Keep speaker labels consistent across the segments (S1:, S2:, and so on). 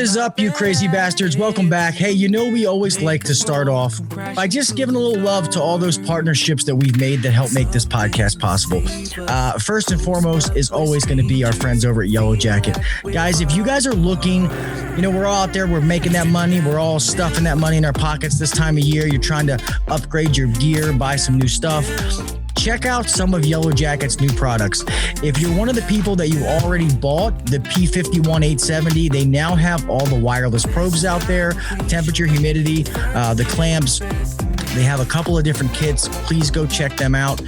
S1: is up, you crazy bastards? Welcome back. Hey, you know we always like to start off by just giving a little love to all those partnerships that we've made that help make this podcast possible. First and foremost is always going to be our friends over at Yellow Jacket. Guys, if you guys are looking, you know, we're all out there, we're making that money, we're all stuffing that money in our pockets this time of year. You're trying to upgrade your gear, buy some new stuff. Check out some of Yellow Jacket's new products. If you're one of the people that you already bought the P51870, they now have all the wireless probes out there, temperature, humidity, the clamps. They have a couple of different kits. Please go check them out.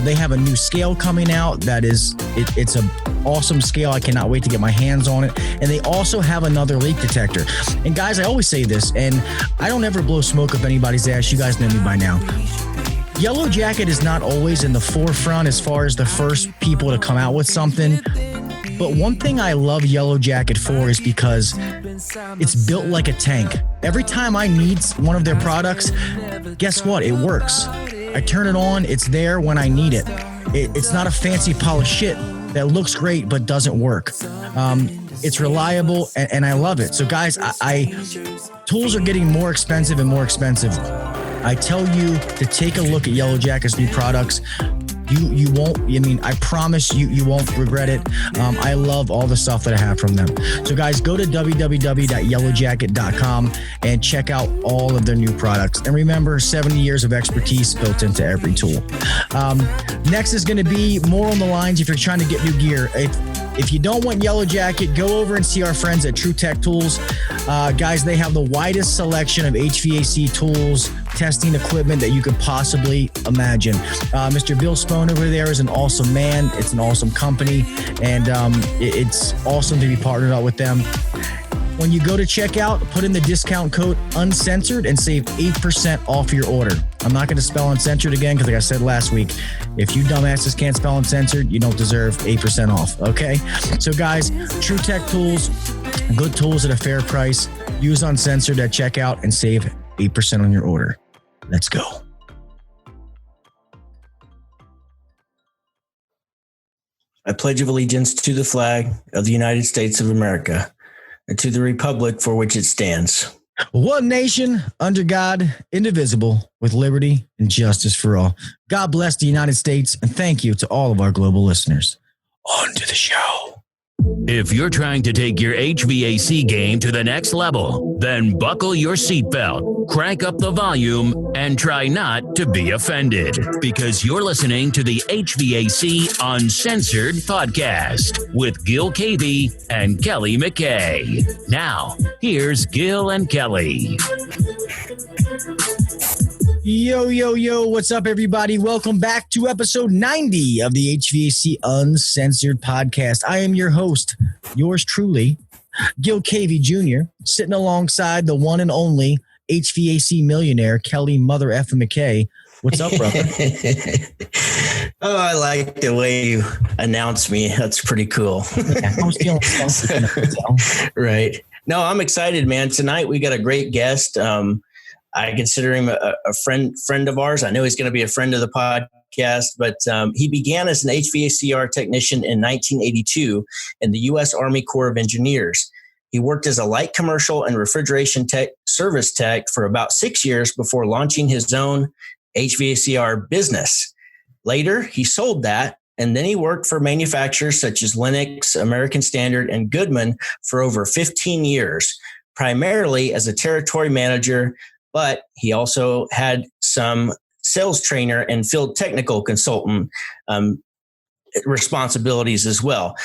S1: They have a new scale coming out that is, it's an awesome scale. I cannot wait to get my hands on it. And they also have another leak detector. And guys, I always say this, and I don't ever blow smoke up anybody's ass. You guys know me by now. Yellow Jacket is not always in the forefront as far as the first people to come out with something. But one thing I love Yellow Jacket for is because it's built like a tank. Every time I need one of their products, guess what? It works. I turn it on. It's there when I need it. It's not a fancy pile of shit that looks great but doesn't work. It's reliable, and I love it. So guys, tools are getting more expensive and more expensive. I tell you to take a look at Yellow Jacket's new products. You won't, I mean, I promise you won't regret it. I love all the stuff that I have from them. So guys, go to www.yellowjacket.com and check out all of their new products. And remember, 70 years of expertise built into every tool. Next is going to be more on the lines if you're trying to get new gear. If you don't want Yellow Jacket, go over and see our friends at True Tech Tools. Guys, they have the widest selection of HVAC tools, testing equipment that you could possibly imagine. Mr. Bill Spohn over there is an awesome man. It's an awesome company, and it's awesome to be partnered up with them. When you go to checkout, put in the discount code Uncensored and save 8% off your order. I'm not going to spell Uncensored again because, like I said last week, if you dumbasses can't spell Uncensored, you don't deserve 8% off, okay? So, guys, True Tech Tools, good tools at a fair price. Use Uncensored at checkout and save 8% on your order. Let's go.
S2: I pledge allegiance to the flag of the United States of America and to the republic for which it stands.
S1: One nation, under God, indivisible, with liberty and justice for all. God bless the United States, and thank you to all of our global listeners. On to the show.
S3: If you're trying to take your HVAC game to the next level, then buckle your seatbelt, crank up the volume, and try not to be offended, because you're listening to the HVAC Uncensored podcast with Gil Cavey and Kelley McKay. Now, here's Gil and Kelley.
S1: Yo, what's up, everybody? Welcome back to episode 90 of the HVAC Uncensored podcast. I am your host, yours truly, Gil Cavey Jr., sitting alongside the one and only HVAC millionaire, Kelley Mother Effin McKay. What's up, brother?
S2: Oh, I like the way you announce me. That's pretty cool.
S1: Yeah, I was feeling
S2: right. No, I'm excited, man. Tonight we got a great guest. I consider him a friend of ours. I know he's going to be a friend of the podcast, but he began as an HVACR technician in 1982 in the U.S. Army Corps of Engineers. He worked as a light commercial and refrigeration service tech for about 6 years before launching his own HVACR business. Later, he sold that, and then he worked for manufacturers such as Lennox, American Standard, and Goodman for over 15 years, primarily as a territory manager. But he also had some sales trainer and field technical consultant responsibilities as well.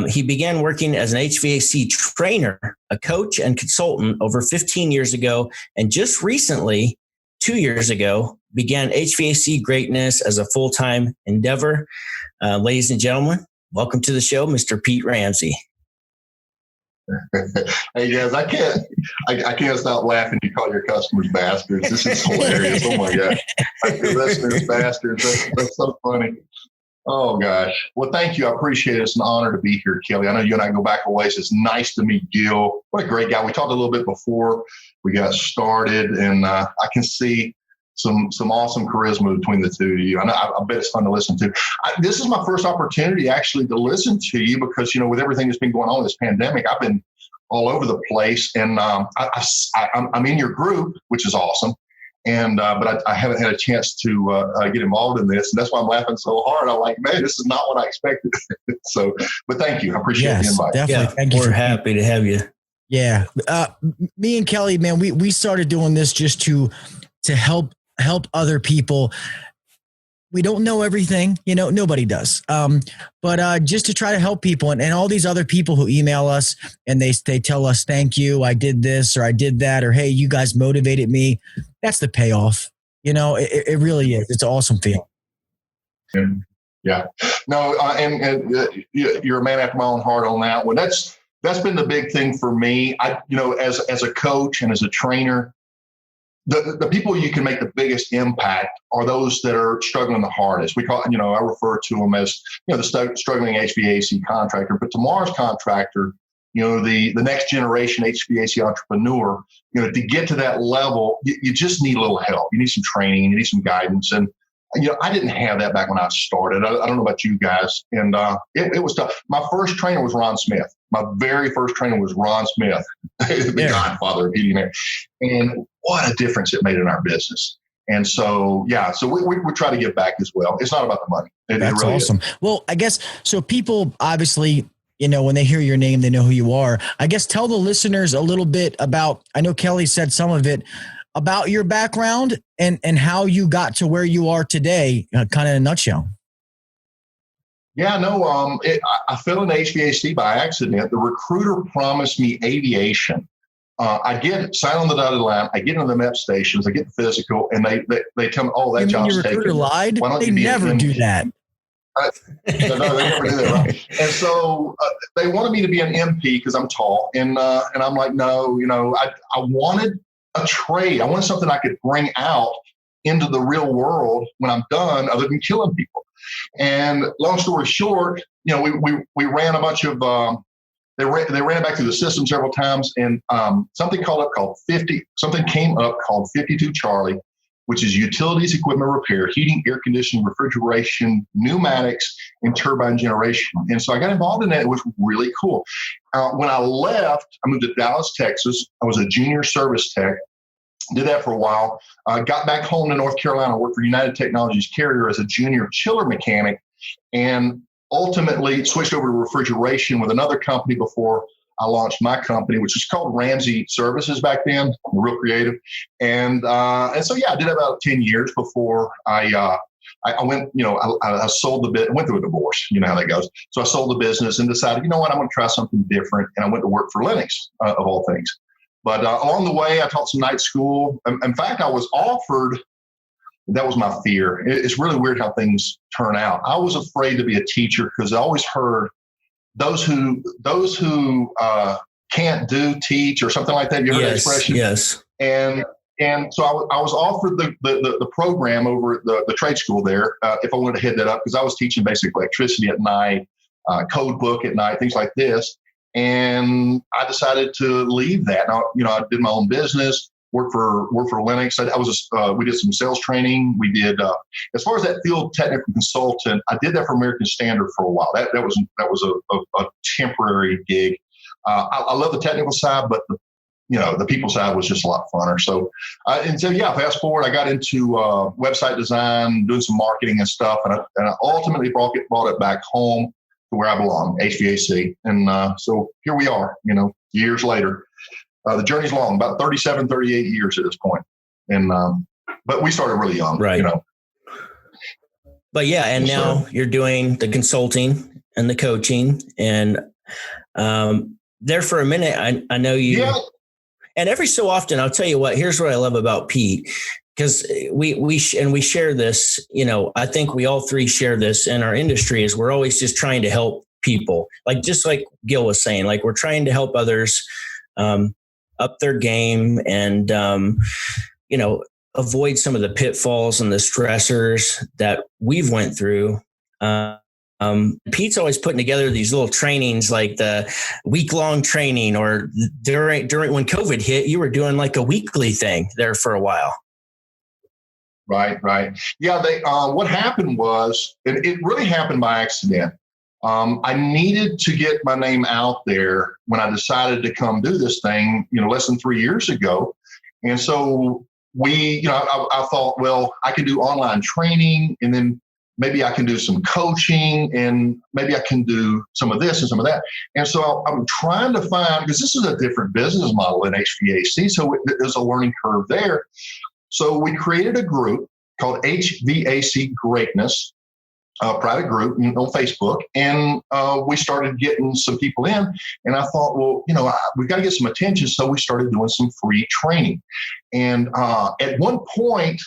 S2: He began working as an HVAC trainer, a coach and consultant over 15 years ago. And just recently, 2 years ago, began HVAC Greatness as a full-time endeavor. Ladies and gentlemen, welcome to the show, Mr. Pete Ramsey.
S4: Hey guys, I can't stop laughing. You call your customers bastards. This is hilarious. Oh my gosh, your listeners bastards. That's so funny. Oh gosh. Well, thank you. I appreciate it. It's an honor to be here, Kelley. I know you and I go back a ways. It's nice to meet Gil. What a great guy. We talked a little bit before we got started, and I can see some awesome charisma between the two of you. I bet it's fun to listen to. This is my first opportunity actually to listen to you because, with everything that's been going on this pandemic, I've been all over the place. And I'm in your group, which is awesome. And but I haven't had a chance to get involved in this, and that's why I'm laughing so hard. I'm like, man, this is not what I expected. So, but thank you, I appreciate the invite.
S1: Definitely,
S2: yeah,
S1: thank you.
S2: We're happy to have you.
S1: Yeah, me and Kelley, man, we started doing this just to help other people. We don't know everything, nobody does. But just to try to help people and all these other people who email us and they tell us, thank you, I did this or I did that, or, hey, you guys motivated me. That's the payoff. It really is. It's an awesome feeling.
S4: Yeah. No, and you're a man after my own heart on that one. That's been the big thing for me. As a coach and as a trainer, the people you can make the biggest impact are those that are struggling the hardest. We call, I refer to them as, the struggling HVAC contractor, but tomorrow's contractor, the next generation HVAC entrepreneur, to get to that level, you just need a little help. You need some training, you need some guidance. And, I didn't have that back when I started. I don't know about you guys. And it was tough. My first trainer was Ron Smith. My very first trainer was Ron Smith, the godfather of heating and air. And what a difference it made in our business. And so, we try to give back as well. It's not about the money.
S1: That's
S4: really
S1: awesome.
S4: Is.
S1: Well, I guess, so people obviously, when they hear your name, they know who you are. I guess tell the listeners a little bit about, I know Kelley said some of it, about your background and how you got to where you are today, kind of in a nutshell.
S4: Yeah, no, I fell into HVAC by accident. The recruiter promised me aviation. I sign on the dotted line. I get into the MEP stations. I get the physical, and they tell me, "Oh, that job's taken."
S1: Your recruiter lied.
S4: Why don't
S1: they
S4: you
S1: never do that.
S4: No, they never do that, right? And so they wanted me to be an MP because I'm tall, and I'm like, no, I wanted a trade. I wanted something I could bring out into the real world when I'm done, other than killing people. And long story short, we ran a bunch of. They ran back through the system several times, and something came up called 52 Charlie, which is utilities, equipment repair, heating, air conditioning, refrigeration, pneumatics, and turbine generation. And so I got involved in that. It was really cool. When I left, I moved to Dallas, Texas. I was a junior service tech. Did that for a while. Got back home to North Carolina, worked for United Technologies Carrier as a junior chiller mechanic, and ultimately switched over to refrigeration with another company before I launched my company, which was called Ramsey Services back then, real creative. And so, I did about 10 years before I went, I sold the bit, went through a divorce, you know how that goes. So I sold the business and decided, I'm going to try something different. And I went to work for Lennox, of all things. But along the way, I taught some night school. In fact, I was offered, that was my fear. It's really weird how things turn out. I was afraid to be a teacher because I always heard those who can't teach or something like that. You heard that expression?
S2: Yes.
S4: And so I was offered the program over at the trade school there if I wanted to head that up, because I was teaching basic electricity at night, code book at night, things like this. And I decided to leave that. Now, I did my own business, worked for Lennox. We did some sales training. We did, as far as that field technical consultant, I did that for American Standard for a while. That was a temporary gig. I love the technical side, but the people side was just a lot funner. So, fast forward, I got into website design, doing some marketing and stuff, and I ultimately brought it back home to where I belong, HVAC. And so here we are, years later. The journey's long, about 37, 38 years at this point. And but we started really young,
S2: right? But and now you're doing the consulting and the coaching, and there for a minute, I know you. Yeah. And every so often, I'll tell you what. Here's what I love about Pete, because we share this. I think we all three share this in our industry. Is we're always just trying to help people, just like Gil was saying, we're trying to help others up their game and avoid some of the pitfalls and the stressors that we've went through. Pete's always putting together these little trainings, like the week-long training, or during when COVID hit, you were doing a weekly thing there for a while.
S4: Right. Yeah. What happened was, it really happened by accident. I needed to get my name out there when I decided to come do this thing, less than 3 years ago. And so I thought, well, I can do online training, and then maybe I can do some coaching, and maybe I can do some of this and some of that. And so I'm trying to find, because this is a different business model in HVAC, so there's a learning curve there. So we created a group called HVAC Greatness, a private group on Facebook, and we started getting some people in. And I thought, well, we've got to get some attention, so we started doing some free training. And at one point,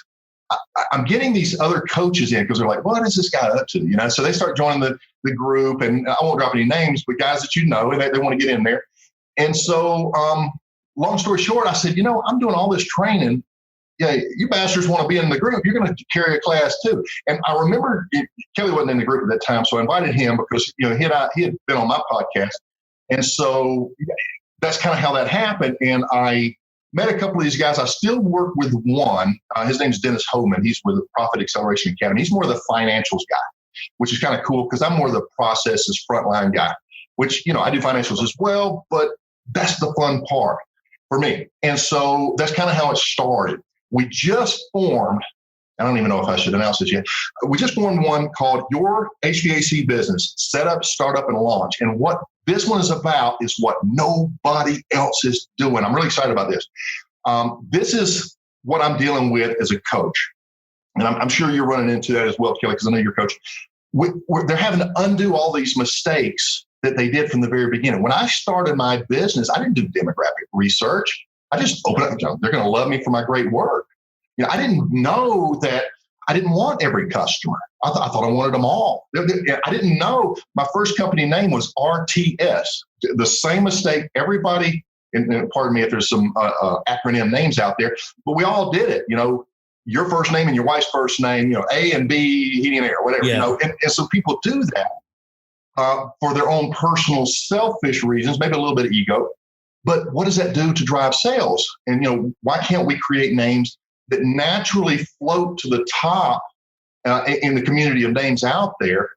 S4: I'm getting these other coaches in because they're like, what is this guy up to? So they start joining the group, and I won't drop any names, but guys that and they want to get in there. And so, long story short, I said, I'm doing all this training. Yeah, you bastards want to be in the group. You're going to carry a class too. And I remember Kelley wasn't in the group at that time, so I invited him because he had been on my podcast, and so that's kind of how that happened. And I met a couple of these guys. I still work with one. His name's Dennis Homan. He's with the Profit Acceleration Academy. He's more of the financials guy, which is kind of cool because I'm more of the processes frontline guy, which, I do financials as well, but that's the fun part for me. And so that's kind of how it started. We just formed, I don't even know if I should announce this yet. We just formed one called Your HVAC Business, Setup, Startup, and Launch. And what this one is about is what nobody else is doing. I'm really excited about this. This is what I'm dealing with as a coach. And I'm sure you're running into that as well, Kelley, because I know you're a coach. They're having to undo all these mistakes that they did from the very beginning. When I started my business, I didn't do demographic research. I just opened up, they're going to love me for my great work. I didn't know that I didn't want every customer. I thought I wanted them all. I didn't know my first company name was RTS. The same mistake everybody, and pardon me if there's some acronym names out there, but we all did it. Your first name and your wife's first name, A and B, heating and air, whatever,
S2: Yeah.
S4: And so people do that for their own personal selfish reasons, maybe a little bit of ego. But what does that do to drive sales? And, why can't we create names that naturally float to the top in the community of names out there?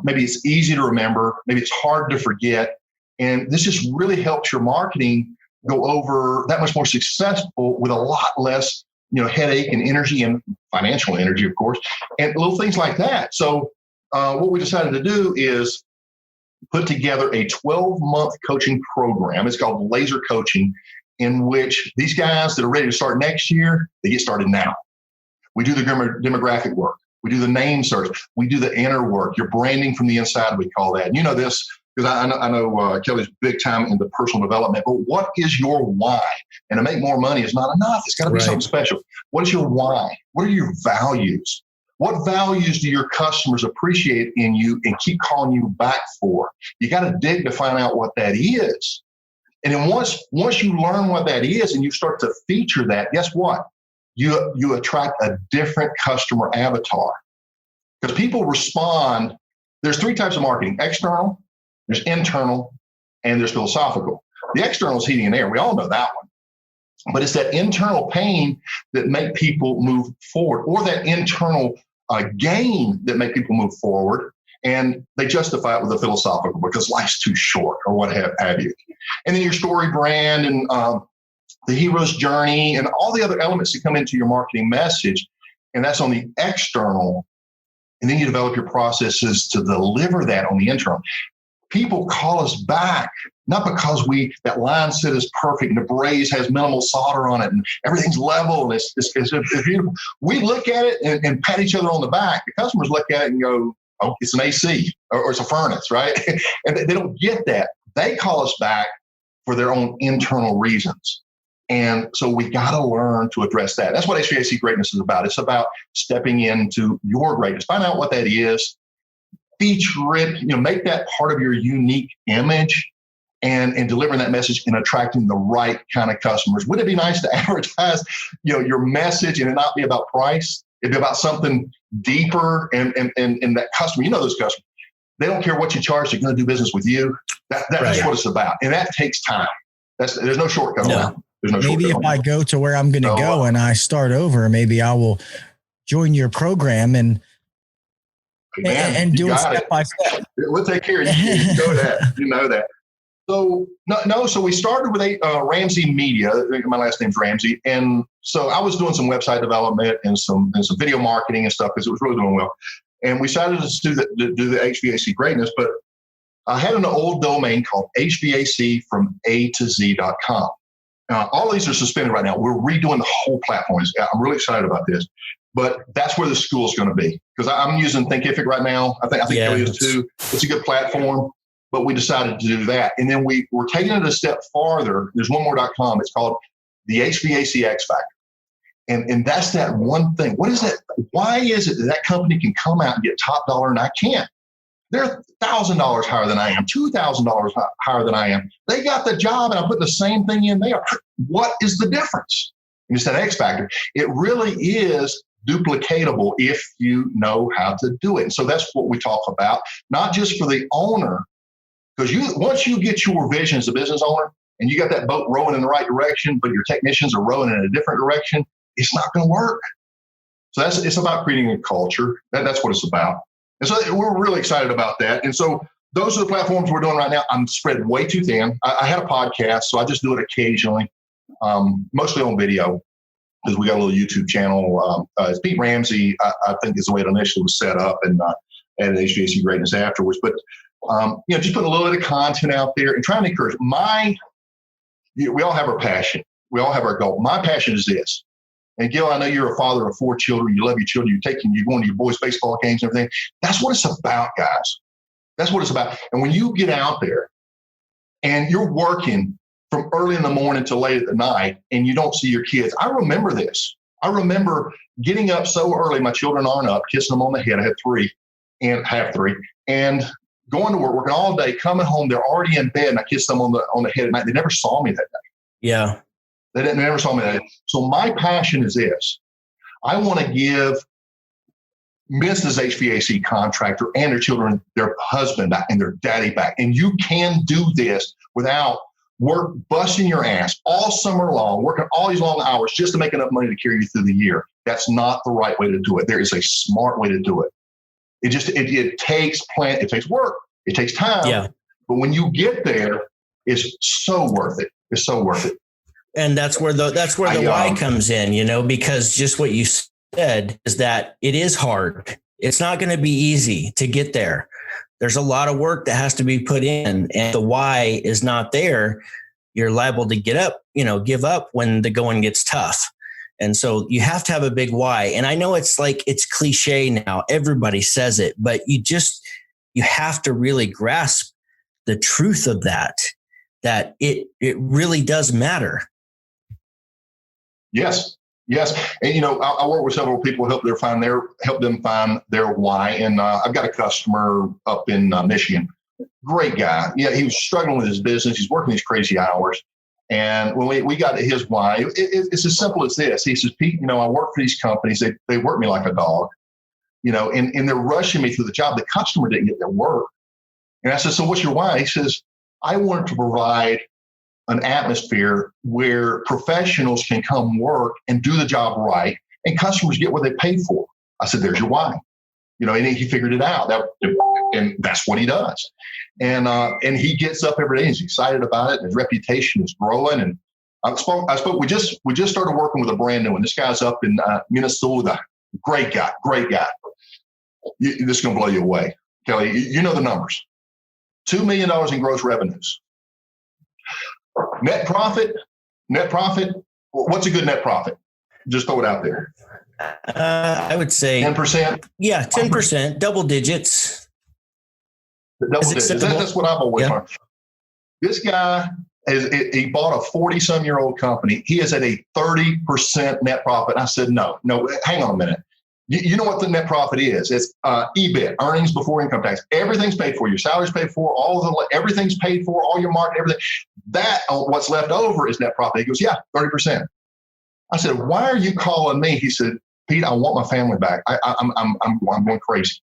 S4: Maybe it's easy to remember. Maybe it's hard to forget. And this just really helps your marketing go over that much more successful with a lot less, headache and energy and financial energy, of course, and little things like that. So what we decided to do is put together a 12-month coaching program. It's called Laser Coaching, in which these guys that are ready to start next year, they get started now. We do the demographic work. We do the name search. We do the inner work, your branding from the inside, we call that. And you know this, because I know Kelley's big time into personal development, but what is your why? And to make more money is not enough. It's got to be something special. What is your why? What are your values? What values do your customers appreciate in you and keep calling you back for? You got to dig to find out what that is. And then once you learn what that is and you start to feature that, guess what? You attract a different customer avatar. Because people respond, there's 3 types of marketing: external, there's internal, and there's philosophical. The external is heating and air. We all know that one. But it's that internal pain that make people move forward, or that internal gain that make people move forward. And they justify it with a philosophical, because life's too short, or what have you. And then your story brand and the hero's journey and all the other elements that come into your marketing message. And that's on the external. And then you develop your processes to deliver that on the internal. People call us back, not because that line set is perfect and the braze has minimal solder on it and everything's level and it's beautiful. We look at it and pat each other on the back. The customers look at it and go, oh, it's an AC or it's a furnace, right? And they don't get that. They call us back for their own internal reasons. And so we got to learn to address that. That's what HVAC Greatness is about. It's about stepping into your greatness. Find out what that is. Feature it, make that part of your unique image and delivering that message and attracting the right kind of customers. Would it be nice to advertise, your message and it not be about price? It'd be about something deeper and that customer, those customers, they don't care what you charge. They're going to do business with you. That's what it's about. And that takes time. There's no shortcut.
S2: No.
S4: There's no
S1: maybe
S4: shortcut.
S1: If I go to where I'm going to go and I start over, maybe I will join your program and
S4: Man,
S1: and do it
S4: got
S1: step by step.
S4: We'll take care of you. You know that. You know that. So no. So we started with Ramsey Media. My last name's Ramsey, and so I was doing some website development and some video marketing and stuff because it was really doing well. And we decided to do the HVAC Greatness, but I had an old domain called HVAC from A to Z.com. All these are suspended right now. We're redoing the whole platform. I'm really excited about this, but that's where the school is going to be because I'm using Thinkific right now. I think Kelley is too. It's a good platform, but we decided to do that. And then we're taking it a step farther. There's one more.com. It's called the HVAC X Factor. And that's that one thing. What is that? Why is it that company can come out and get top dollar and I can't? They're $1,000 higher than I am, $2,000 higher than I am. They got the job and I put the same thing in there. What is the difference? And it's that X factor. It really is duplicatable if you know how to do it. And so that's what we talk about, not just for the owner, because once you get your vision as a business owner and you got that boat rowing in the right direction, but your technicians are rowing in a different direction, it's not going to work. So it's about creating a culture. That's what it's about. And so we're really excited about that. And so those are the platforms we're doing right now. I'm spread way too thin. I had a podcast, so I just do it occasionally, mostly on video because we got a little YouTube channel. It's Pete Ramsey, I think is the way it initially was set up and added HVAC Greatness afterwards. But, just put a little bit of content out there and trying to encourage we all have our passion. We all have our goal. My passion is this. And Gil, I know you're a father of 4 children. You love your children. You're going to your boys' baseball games and everything. That's what it's about, guys. That's what it's about. And when you get out there and you're working from early in the morning to late at the night and you don't see your kids, I remember this. I remember getting up so early. My children aren't up, kissing them on the head. I have 3, and going to work, working all day, coming home. They're already in bed, and I kiss them on the head at night. They never saw me that day.
S2: Yeah.
S4: They never saw me that day. So my passion is this. I want to give Mrs. HVAC contractor and their children their husband and their daddy back. And you can do this without busting your ass all summer long, working all these long hours just to make enough money to carry you through the year. That's not the right way to do it. There is a smart way to do it. It takes work. It takes time.
S2: Yeah.
S4: But when you get there, it's so worth it. It's so worth it.
S2: And that's where the why comes in, because just what you said is that it is hard. It's not going to be easy to get there. There's a lot of work that has to be put in, and the why is not there. You're liable to give up when the going gets tough. And so you have to have a big why. And I know it's cliche now. Everybody says it, but you have to really grasp the truth of that it really does matter.
S4: Yes. And, I work with several people, help them find their why. And I've got a customer up in Michigan, great guy. Yeah. He was struggling with his business. He's working these crazy hours. And when we got to his why, it's as simple as this. He says, Pete, I work for these companies. They work me like a dog, and they're rushing me through the job. The customer didn't get their work. And I said, so what's your why? He says, I wanted to provide an atmosphere where professionals can come work and do the job right, and customers get what they paid for. I said, there's your why. And he figured it out. And that's what he does. And he gets up every day. And he's excited about it. And his reputation is growing. And I spoke. We just started working with a brand new one. This guy's up in Minnesota. Great guy. This is going to blow you away, Kelley. You know the numbers. $2 million in gross revenues. Net profit. What's a good net profit? Just throw it out there.
S2: I would say
S4: 10%.
S2: Yeah, 10%, double digits.
S4: That's what I've always learned. This guy he bought a 40-some-year-old company. He is at a 30% net profit. I said, no, hang on a minute. You know what the net profit is? It's EBIT, earnings before income tax. Everything's paid for. Your salary's paid for. Everything's paid for. All your marketing, everything. That what's left over is net profit. He goes, yeah, 30%. I said, why are you calling me? He said, Pete, I want my family back. I'm going crazy.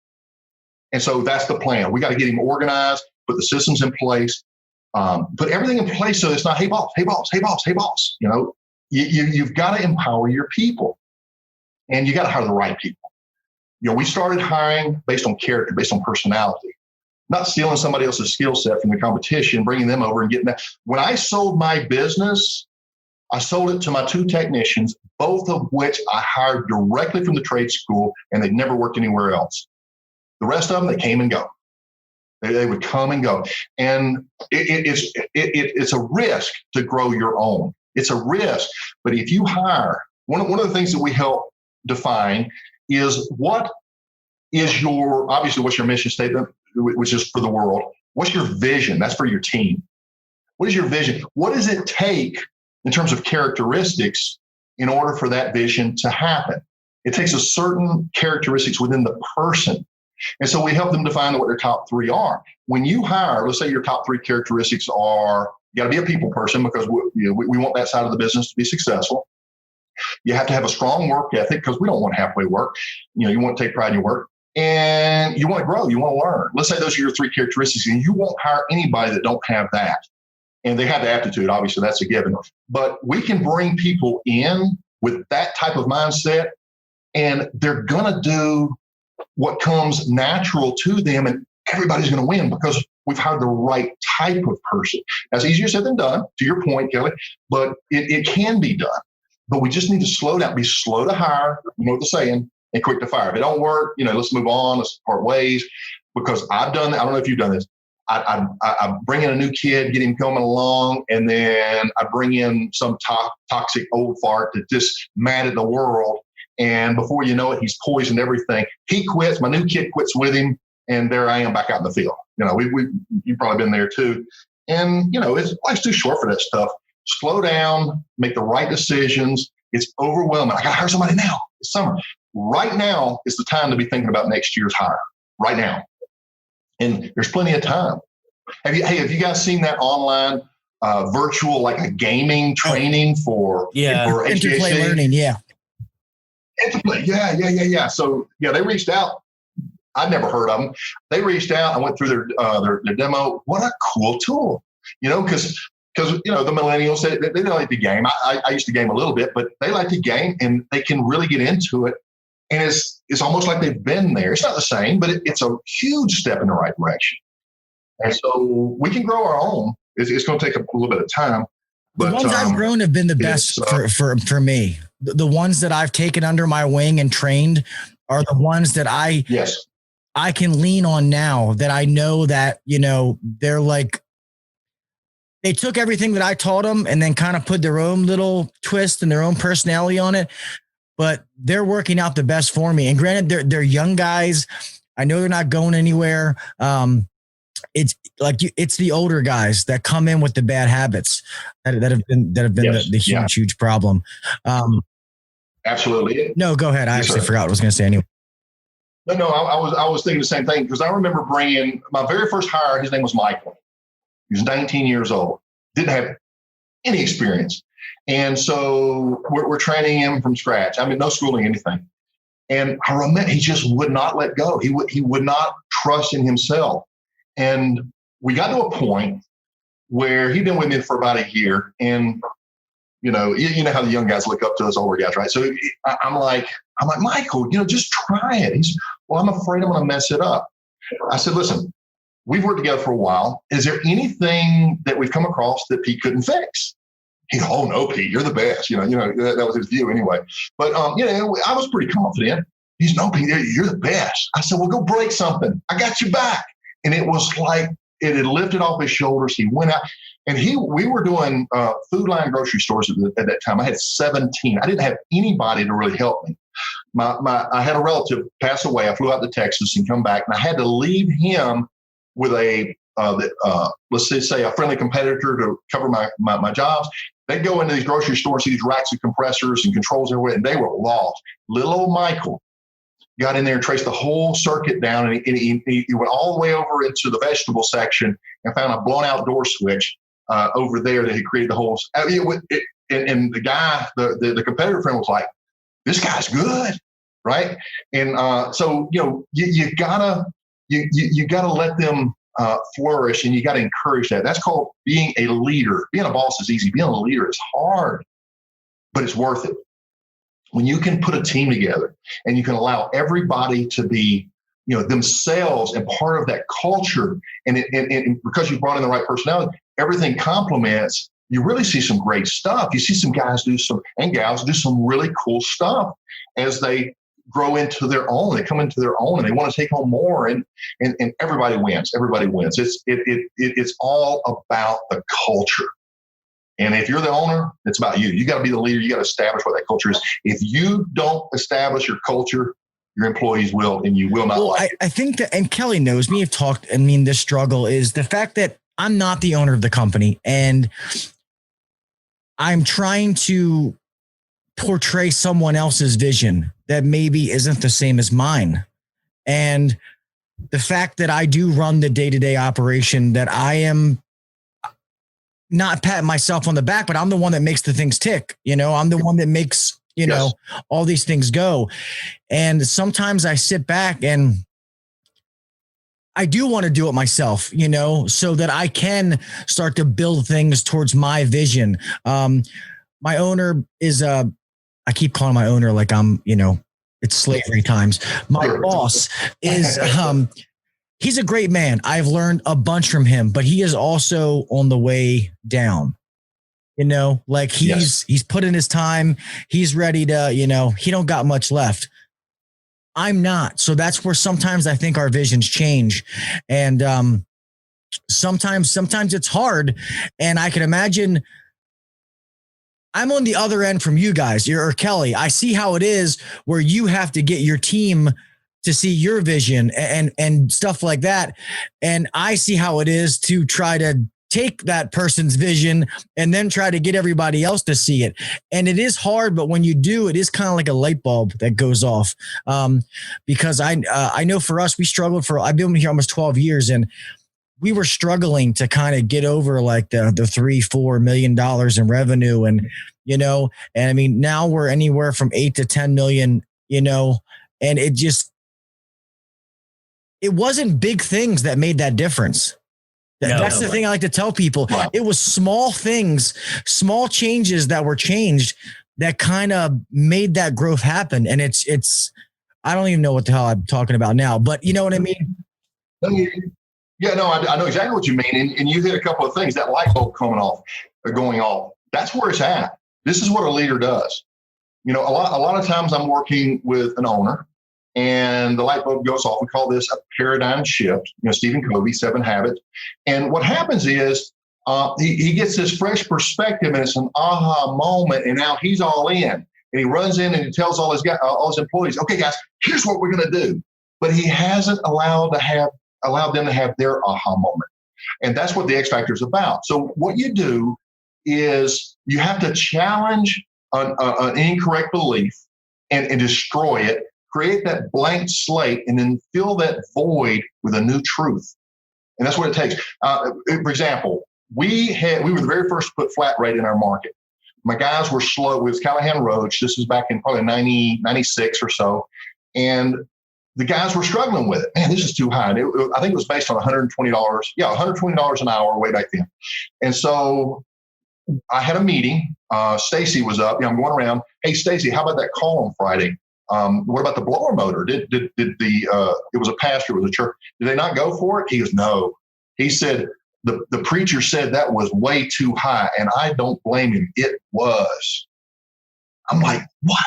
S4: And so that's the plan. We got to get him organized, put the systems in place, put everything in place so it's not, hey boss. You've got to empower your people, and you got to hire the right people. we started hiring based on character, based on personality, not stealing somebody else's skill set from the competition, bringing them over and getting that. When I sold my business, I sold it to my 2 technicians, both of which I hired directly from the trade school, and they'd never worked anywhere else. The rest of them, they came and go. They would come and go. And it's a risk to grow your own. It's a risk. But if you hire, one of the things that we help define is what's your mission statement, which is for the world. What's your vision? That's for your team. What is your vision? What does it take in terms of characteristics in order for that vision to happen? It takes a certain characteristics within the person. And so we help them define what their top 3 are. When you hire, let's say your top 3 characteristics are, you got to be a people person, because we want that side of the business to be successful. You have to have a strong work ethic, because we don't want halfway work. You want to take pride in your work, and you want to grow. You want to learn. Let's say those are your 3 characteristics, and you won't hire anybody that don't have that. And they have the aptitude, obviously, that's a given. But we can bring people in with that type of mindset, and they're going to do what comes natural to them, and everybody's going to win because we've hired the right type of person. That's easier said than done, to your point, Kelley, but it can be done. But we just need to slow down, be slow to hire, you know what they're saying, and quick to fire. If it don't work, let's move on, let's part ways, because I've done that. I don't know if you've done this. I bring in a new kid, get him coming along, and then I bring in some toxic old fart that just mad at the world. And before you know it, he's poisoned everything. He quits. My new kid quits with him, and there I am back out in the field. You've probably been there too. And life's too short for that stuff. Slow down, make the right decisions. It's overwhelming. I got to hire somebody now. It's summer. Right now is the time to be thinking about next year's hire. Right now. And there's plenty of time. Have you guys seen that online virtual, like a gaming training for
S1: Interplay learning? Yeah.
S4: Interplay. Yeah. So they reached out. I'd never heard of them. They reached out. I went through their demo. What a cool tool, because the millennials, they don't like to game. I used to game a little bit, but they like to game, and they can really get into it. And it's almost like they've been there. It's not the same, but it's a huge step in the right direction. And so we can grow our own. It's going to take a little bit of time. But
S1: the ones I've grown have been the best for me. The ones that I've taken under my wing and trained are the ones that I can lean on now, that I know that, they're like, they took everything that I taught them and then kind of put their own little twist and their own personality on it. But they're working out the best for me. And granted, they're young guys. I know they're not going anywhere. It's like it's the older guys that come in with the bad habits that have been the huge problem.
S4: Absolutely.
S1: No, go ahead. I actually forgot what I was going to say anyway.
S4: No, I was thinking the same thing, because I remember bringing my very first hire. His name was Michael. He was 19 years old. Didn't have any experience. And so we're training him from scratch. I mean, no schooling, anything. And I remember he just would not let go. He would not trust in himself. And we got to a point where he'd been with me for about a year. And, you know how the young guys look up to us older guys, right? So I'm like, Michael, just try it. He's, well, I'm afraid I'm going to mess it up. I said, listen, we've worked together for a while. Is there anything that we've come across that Pete couldn't fix? He goes, oh no, Pete, you're the best. That was his view anyway. But, I was pretty confident. He's, no, Pete, you're the best. I said, well, go break something. I got you back. And it was like, it had lifted off his shoulders. He went out and we were doing food line grocery stores at that time. I had 17. I didn't have anybody to really help me. I had a relative pass away. I flew out to Texas and come back, and I had to leave him with let's say a friendly competitor to cover my jobs. They'd go into these grocery stores, see these racks of compressors and controls everywhere, and they were lost. Little old Michael got in there and traced the whole circuit down, and he went all the way over into the vegetable section and found a blown out door switch over there that he created the holes. And the guy, the competitor friend, was like, "This guy's good, right?" And so you gotta let them flourish, and you got to encourage that. That's called being a leader. Being a boss is easy. Being a leader is hard, but it's worth it. when you can put a team together and you can allow everybody to be, themselves and part of that culture, and because you brought in the right personality, everything complements. You really see some great stuff. You see some guys and gals do some really cool stuff as they grow into their own. They come into their own and they want to take home more, and everybody wins. Everybody wins. It's all about the culture. And if you're the owner, it's about you. You got to be the leader. You got to establish what that culture is. If you don't establish your culture, your employees will, and you will not. Well,
S1: I think that, and Kelley knows me, have talked. I mean, the struggle is the fact that I'm not the owner of the company, and I'm trying to portray someone else's vision that maybe isn't the same as mine. And the fact that I do run the day-to-day operation, that I am not patting myself on the back, but I'm the one that makes the things tick. I'm the one that makes, all these things go. And sometimes I sit back and I do want to do it myself, so that I can start to build things towards my vision. My owner is I keep calling my owner like I'm, it's slavery times. My boss is, he's a great man. I've learned a bunch from him, but he is also on the way down. He's put in his time. He's ready to, he don't got much left. I'm not. So that's where sometimes I think our visions change. And sometimes it's hard. And I can imagine I'm on the other end from you guys, or Kelley. I see how it is where you have to get your team to see your vision and stuff like that. And I see how it is to try to take that person's vision and then try to get everybody else to see it. And it is hard, but when you do, it is kind of like a light bulb that goes off. Because I know for us, we struggled I've been here almost 12 years, and we were struggling to kind of get over like the $3-4 million in revenue. And, and I mean, now we're anywhere from 8 to 10 million, and it wasn't big things that made that difference. That's the thing I like to tell people. Wow. It was small things, small changes that were changed that kind of made that growth happen. And it's, I don't even know what the hell I'm talking about now, but you know what I mean?
S4: Yeah, no, I know exactly what you mean. And you hit a couple of things, that light bulb going off. That's where it's at. This is what a leader does. A lot of times I'm working with an owner and the light bulb goes off. We call this a paradigm shift. Stephen Covey, 7 Habits. And what happens is he gets this fresh perspective, and it's an aha moment. And now he's all in, and he runs in and he tells all his employees, "Okay, guys, here's what we're going to do." But he hasn't allowed them to have their aha moment. And that's what the X Factor is about. So what you do is you have to challenge an incorrect belief and destroy it. Create that blank slate, and then fill that void with a new truth. And that's what it takes. For example, we were the very first to put flat rate in our market. My guys were slow with Callahan Roach. This is back in probably 96 or so. And the guys were struggling with it. Man, this is too high. And I think it was based on $120. Yeah, $120 an hour way back then. And so I had a meeting. Stacy was up. I'm going around. Hey, Stacy, how about that call on Friday? What about the blower motor? It was a pastor, it was a church. Did they not go for it? He goes, no. He said, the preacher said that was way too high, and I don't blame him. It was. I'm like, what?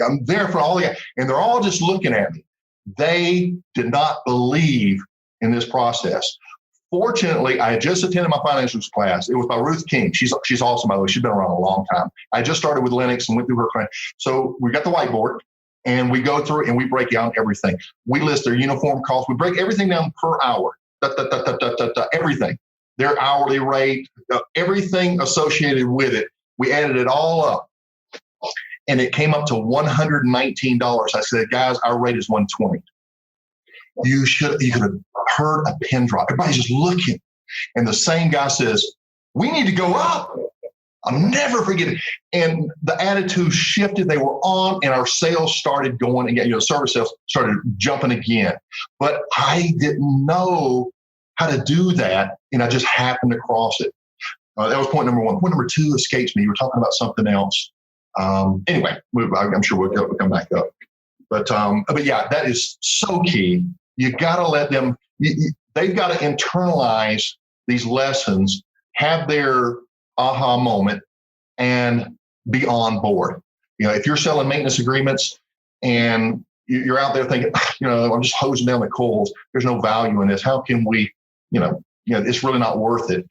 S4: I'm there for all the guys, and they're all just looking at me. They did not believe in this process. Fortunately, I had just attended my financials class. It was by Ruth King. She's awesome, by the way. She's been around a long time. I just started with Linux and went through her class. So we got the whiteboard, and we go through and we break down everything. We list their uniform costs. We break everything down per hour, everything, their hourly rate, everything associated with it. We added it all up, and it came up to $119. I said, guys, our rate is $120. You could have heard a pin drop. Everybody's just looking. And the same guy says, we need to go up. I'll never forget it. And the attitude shifted. They were on, and our sales started going again. Service sales started jumping again. But I didn't know how to do that, and I just happened across it. That was point number one. Point number two escapes me. You were talking about something else. Anyway, I'm sure we'll come back up. But yeah, that is so key. You got to let them, they've got to internalize these lessons, have their aha moment, and be on board. If you're selling maintenance agreements and you're out there thinking, I'm just hosing down the coals, there's no value in this. How can we, it's really not worth it.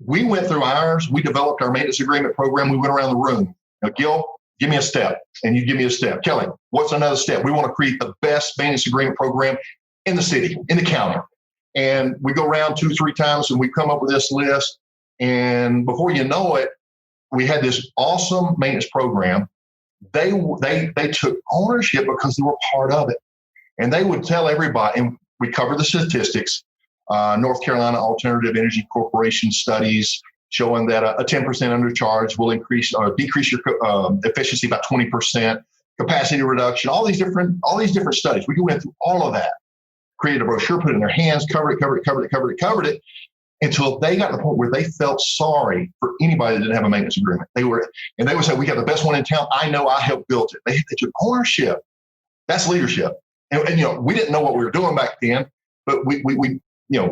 S4: We went through ours. We developed our maintenance agreement program. We went around the room. Gil, give me a step, and you give me a step. Kelley, what's another step? We want to create the best maintenance agreement program in the city, in the county. And we go around 2-3 times, and we come up with this list. And before you know it, we had this awesome maintenance program. They took ownership because they were part of it. And they would tell everybody, and we cover the statistics, North Carolina Alternative Energy Corporation studies showing that a 10% undercharge will increase or decrease your efficiency by 20%, capacity reduction, all these different studies. We went through all of that, created a brochure, put it in their hands, covered it, until they got to the point where they felt sorry for anybody that didn't have a maintenance agreement. They would say, we got the best one in town. I know, I helped build it. They took ownership. That's leadership. And we didn't know what we were doing back then, but we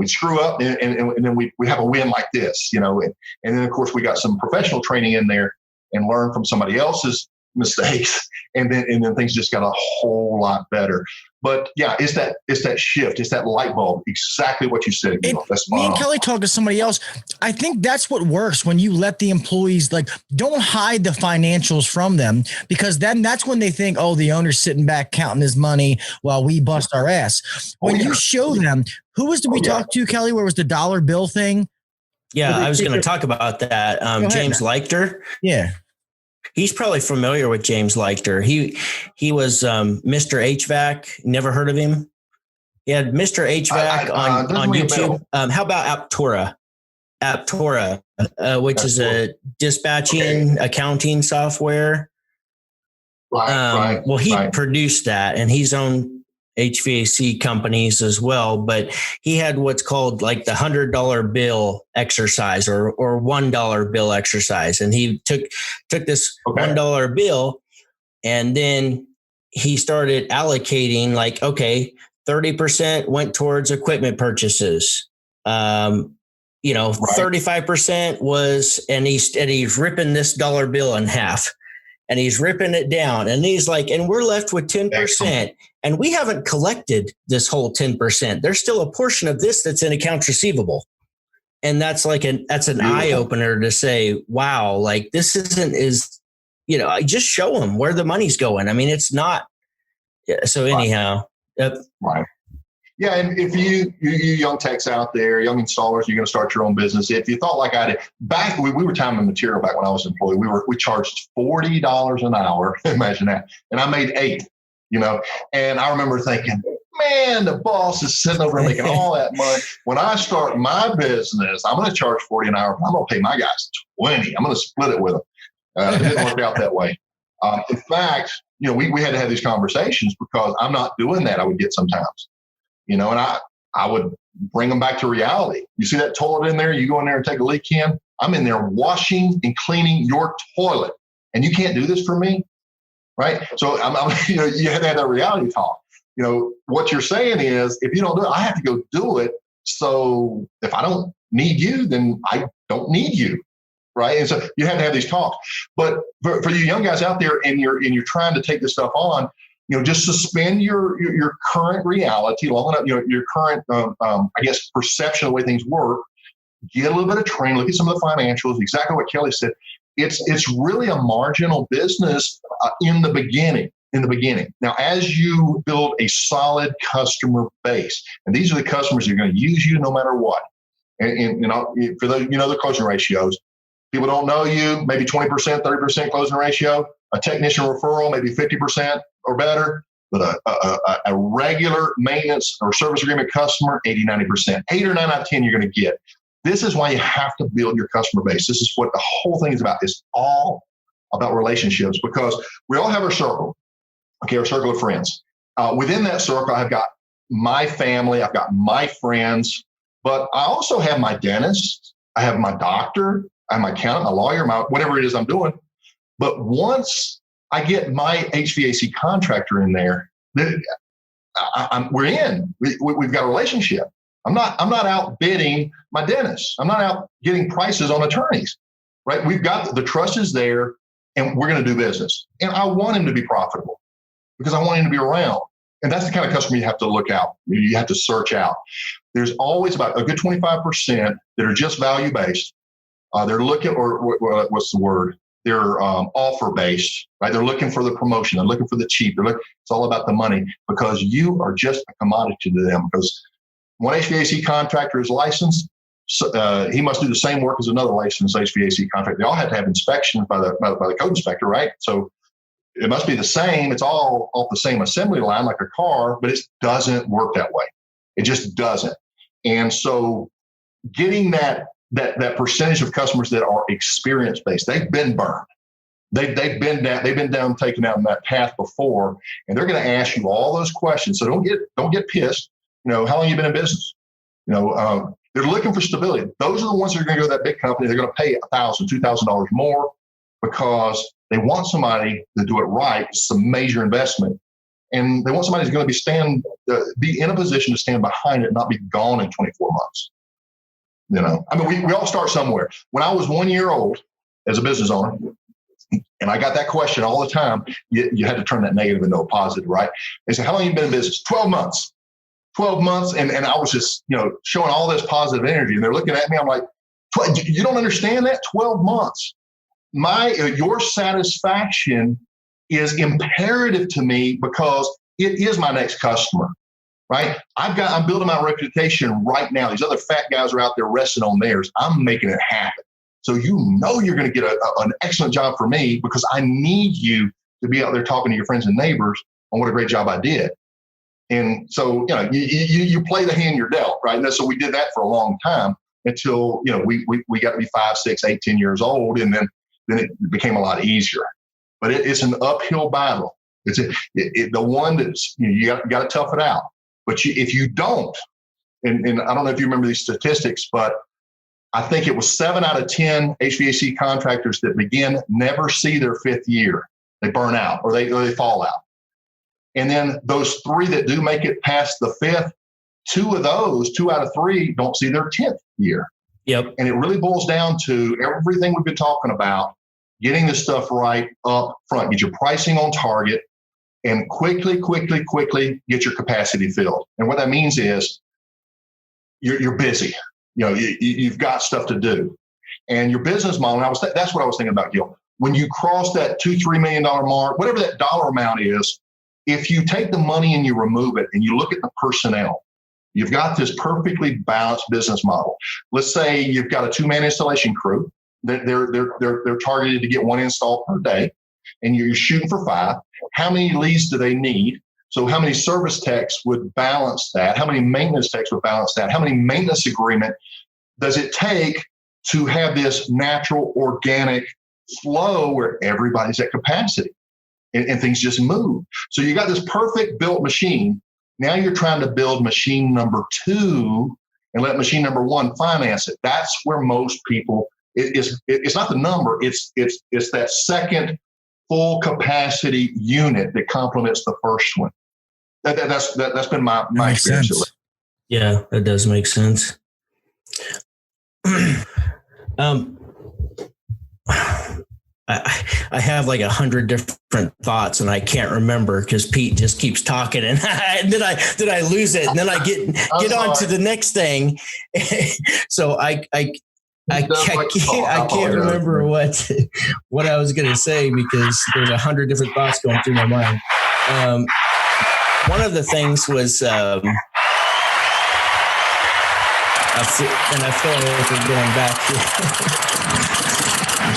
S4: screw up and then we have a win like this, and then of course we got some professional training in there and learned from somebody else's mistakes, and then things just got a whole lot better. But yeah, it's that shift, it's that light bulb, exactly what you said. That's
S1: me and Kelley talked to somebody else. I think that's what works when you let the employees, don't hide the financials from them, because then that's when they think, oh, the owner's sitting back counting his money while we bust our ass. When you show them, we talk to, Kelley, where was the dollar bill thing?
S2: Yeah, I was going to talk about that. James Leichter. Yeah. He's probably familiar with James Leichter. He was Mr. HVAC. Never heard of him? He had Mr. HVAC on YouTube. How about Aptora? Aptora, which is a dispatching accounting software.
S4: Right.
S2: Well, he produced that, and he's owned HVAC companies as well, but he had what's called like the $100 bill exercise or $1 bill exercise. And he took this $1 bill, and then he started allocating 30% went towards equipment purchases. 35% was, and he's ripping this dollar bill in half. And he's ripping it down, and he's and we're left with 10%, and we haven't collected this whole 10%. There's still a portion of this that's in accounts receivable. And that's an eye opener to say, wow, this isn't just show them where the money's going. I mean, it's not. So anyhow.
S4: Right. Yeah, and if you young techs out there, young installers, you're going to start your own business. If you thought like I did, back we were time and material back when I was employed. We charged $40 an hour. Imagine that, and I made $8. And I remember thinking, man, the boss is sitting over making all that money. When I start my business, I'm going to charge $40 an hour. But I'm going to pay my guys $20. I'm going to split it with them. It didn't work out that way. In fact, we had to have these conversations because I'm not doing that. I would get sometimes. And I would bring them back to reality. You see that toilet in there? You go in there and take a leak in. I'm in there washing and cleaning your toilet, and you can't do this for me, right? So you have to have that reality talk. What you're saying is, if you don't do it, I have to go do it. So if I don't need you, then I don't need you, right? And so you have to have these talks. But for you young guys out there, and you're trying to take this stuff on. Just suspend your current reality long enough, your current, perception of the way things work. Get a little bit of training, look at some of the financials, exactly what Kelley said. It's really a marginal business in the beginning. Now, as you build a solid customer base, and these are the customers that are going to use you no matter what. And for those, the closing ratios, people don't know you, maybe 20%, 30% closing ratio, a technician referral, maybe 50%. Or better, but a regular maintenance or service agreement customer, 80, 90%, 8 or 9 out of 10 you're going to get. This is why you have to build your customer base. This is what the whole thing is about. It's all about relationships, because we all have our circle, our circle of friends. Within that circle, I've got my family, I've got my friends, but I also have my dentist, I have my doctor, I have my accountant, my lawyer, my whatever it is I'm doing. But once I get my HVAC contractor in there. We're in. We've got a relationship. I'm not outbidding my dentist. I'm not out getting prices on attorneys, right? We've got the trust is there, and we're going to do business. And I want him to be profitable because I want him to be around. And that's the kind of customer you have to look out. You have to search out. There's always about a good 25% that are just value based. They're looking, or what's the word? They're offer based, right? They're looking for the promotion. They're looking for the cheap. It's all about the money because you are just a commodity to them. Because one HVAC contractor is licensed, so, he must do the same work as another licensed HVAC contractor. They all have to have inspections by the code inspector, right? So it must be the same. It's all off the same assembly line like a car, but it doesn't work that way. It just doesn't. And so getting that percentage of customers that are experience based, they've been burned. They've been taken down that path before, and they're going to ask you all those questions. So don't get pissed. How long you been in business? They're looking for stability. Those are the ones that are going to go to that big company. They're going to pay $1,000, $2,000 more because they want somebody to do it right. It's a major investment. And they want somebody who's going to be in a position to stand behind it, not be gone in 24 months. We all start somewhere. When I was 1 year old as a business owner, and I got that question all the time, you had to turn that negative into a positive, right? They said, how long have you been in business? 12 months. 12 months. And I was just, showing all this positive energy. And they're looking at me. I'm like, you don't understand that? 12 months. Your satisfaction is imperative to me because it is my next customer, right? I'm building my reputation right now. These other fat guys are out there resting on theirs. I'm making it happen. So you're going to get an excellent job for me because I need you to be out there talking to your friends and neighbors on what a great job I did. And so, you play the hand you're dealt, right? And so we did that for a long time until, we got to be 5, 6, 8, 10 years old. And then it became a lot easier. But it's an uphill battle. It's the one that's, you got to tough it out. But if you don't, and I don't know if you remember these statistics, but I think it was 7 out of 10 HVAC contractors that begin never see their 5th year. They burn out or they fall out. And then those 3 that do make it past the 5th, 2 out of 3 don't see their 10th year.
S2: Yep.
S4: And it really boils down to everything we've been talking about, getting this stuff right up front, get your pricing on target, and quickly get your capacity filled. And what that means is you're busy. You've got stuff to do. And your business model, that's what I was thinking about, Gil. When you cross that $2-3 million mark, whatever that dollar amount is, if you take the money and you remove it and you look at the personnel, you've got this perfectly balanced business model. Let's say you've got a 2-man installation crew. They're targeted to get 1 install per day, and you're shooting for 5. How many leads do they need? So how many service techs would balance that? How many maintenance techs would balance that? How many maintenance agreement does it take to have this natural organic flow where everybody's at capacity and things just move? So you got this perfect built machine. Now you're trying to build machine number 2 and let machine number 1 finance it. That's where most people, it's not the number, it's that second full capacity unit that complements the first one. That's been my experience.
S2: Yeah, that does make sense. I have like 100 different thoughts and I can't remember because Pete just keeps talking and then I lose it and then I get on to the next thing. So I can't remember what I was going to say because there's 100 different thoughts going through my mind. One of the things was, and I feel like we're going back here.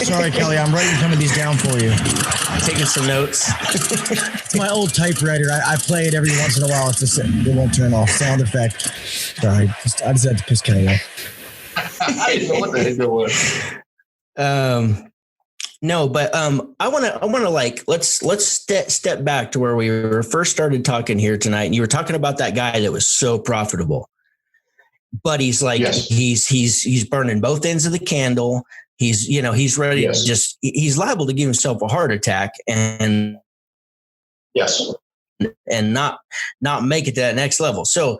S1: Sorry, Kelley, I'm writing some of these down for you.
S2: Taking some notes.
S1: It's my old typewriter. I play it every once in a while. It won't turn off. Sound effect. Sorry, I just had to piss Kelley off.
S4: I didn't know what the heck that was.
S2: No, but I want to like let's step back to where we first started talking here tonight, and you were talking about that guy that was so profitable, but he's like he's burning both ends of the candle. he's ready
S4: Yes.
S2: to he's liable to give himself a heart attack and
S4: Yes.
S2: not make it to that next level. So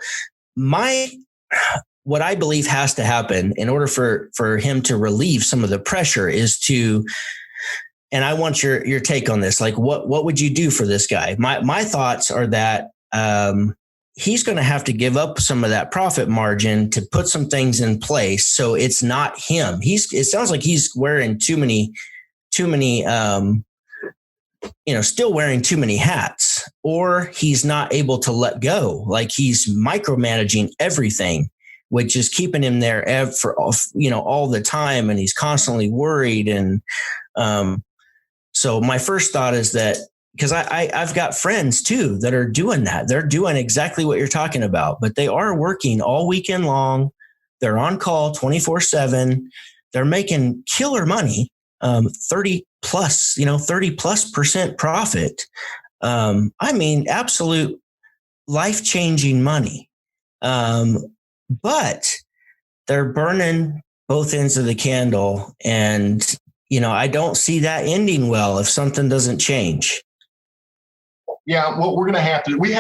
S2: what I believe has to happen in order for him to relieve some of the pressure is to, and I want your take on this. Like, what would you do for this guy? My thoughts are that he's going to have to give up some of that profit margin to put some things in place. So it's not him. It sounds like he's wearing too many, still wearing too many hats, or he's not able to let go. Like he's micromanaging everything, which is keeping him there for, all the time. And he's constantly worried. And, so my first thought is that, because I've got friends too that are doing that. They're doing exactly what you're talking about, but they are working all weekend long. They're on call 24/7. They're making killer money, 30+% profit. Absolute life-changing money. But they're burning both ends of the candle. And, I don't see that ending well if something doesn't change.
S4: Yeah, well, we're going to have to. We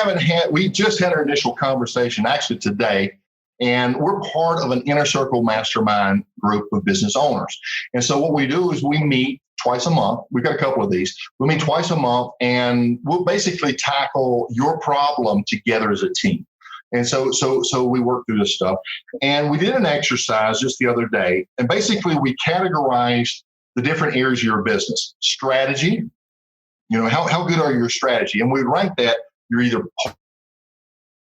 S4: just had our initial conversation actually today, and we're part of an inner circle mastermind group of business owners. And so what we do is we meet twice a month. We've got a couple of these. We meet twice a month, and we'll basically tackle your problem together as a team. And so we work through this stuff. And we did an exercise just the other day, and basically we categorized the different areas of your business. Strategy. How good are your strategy? And we rank that. You're either,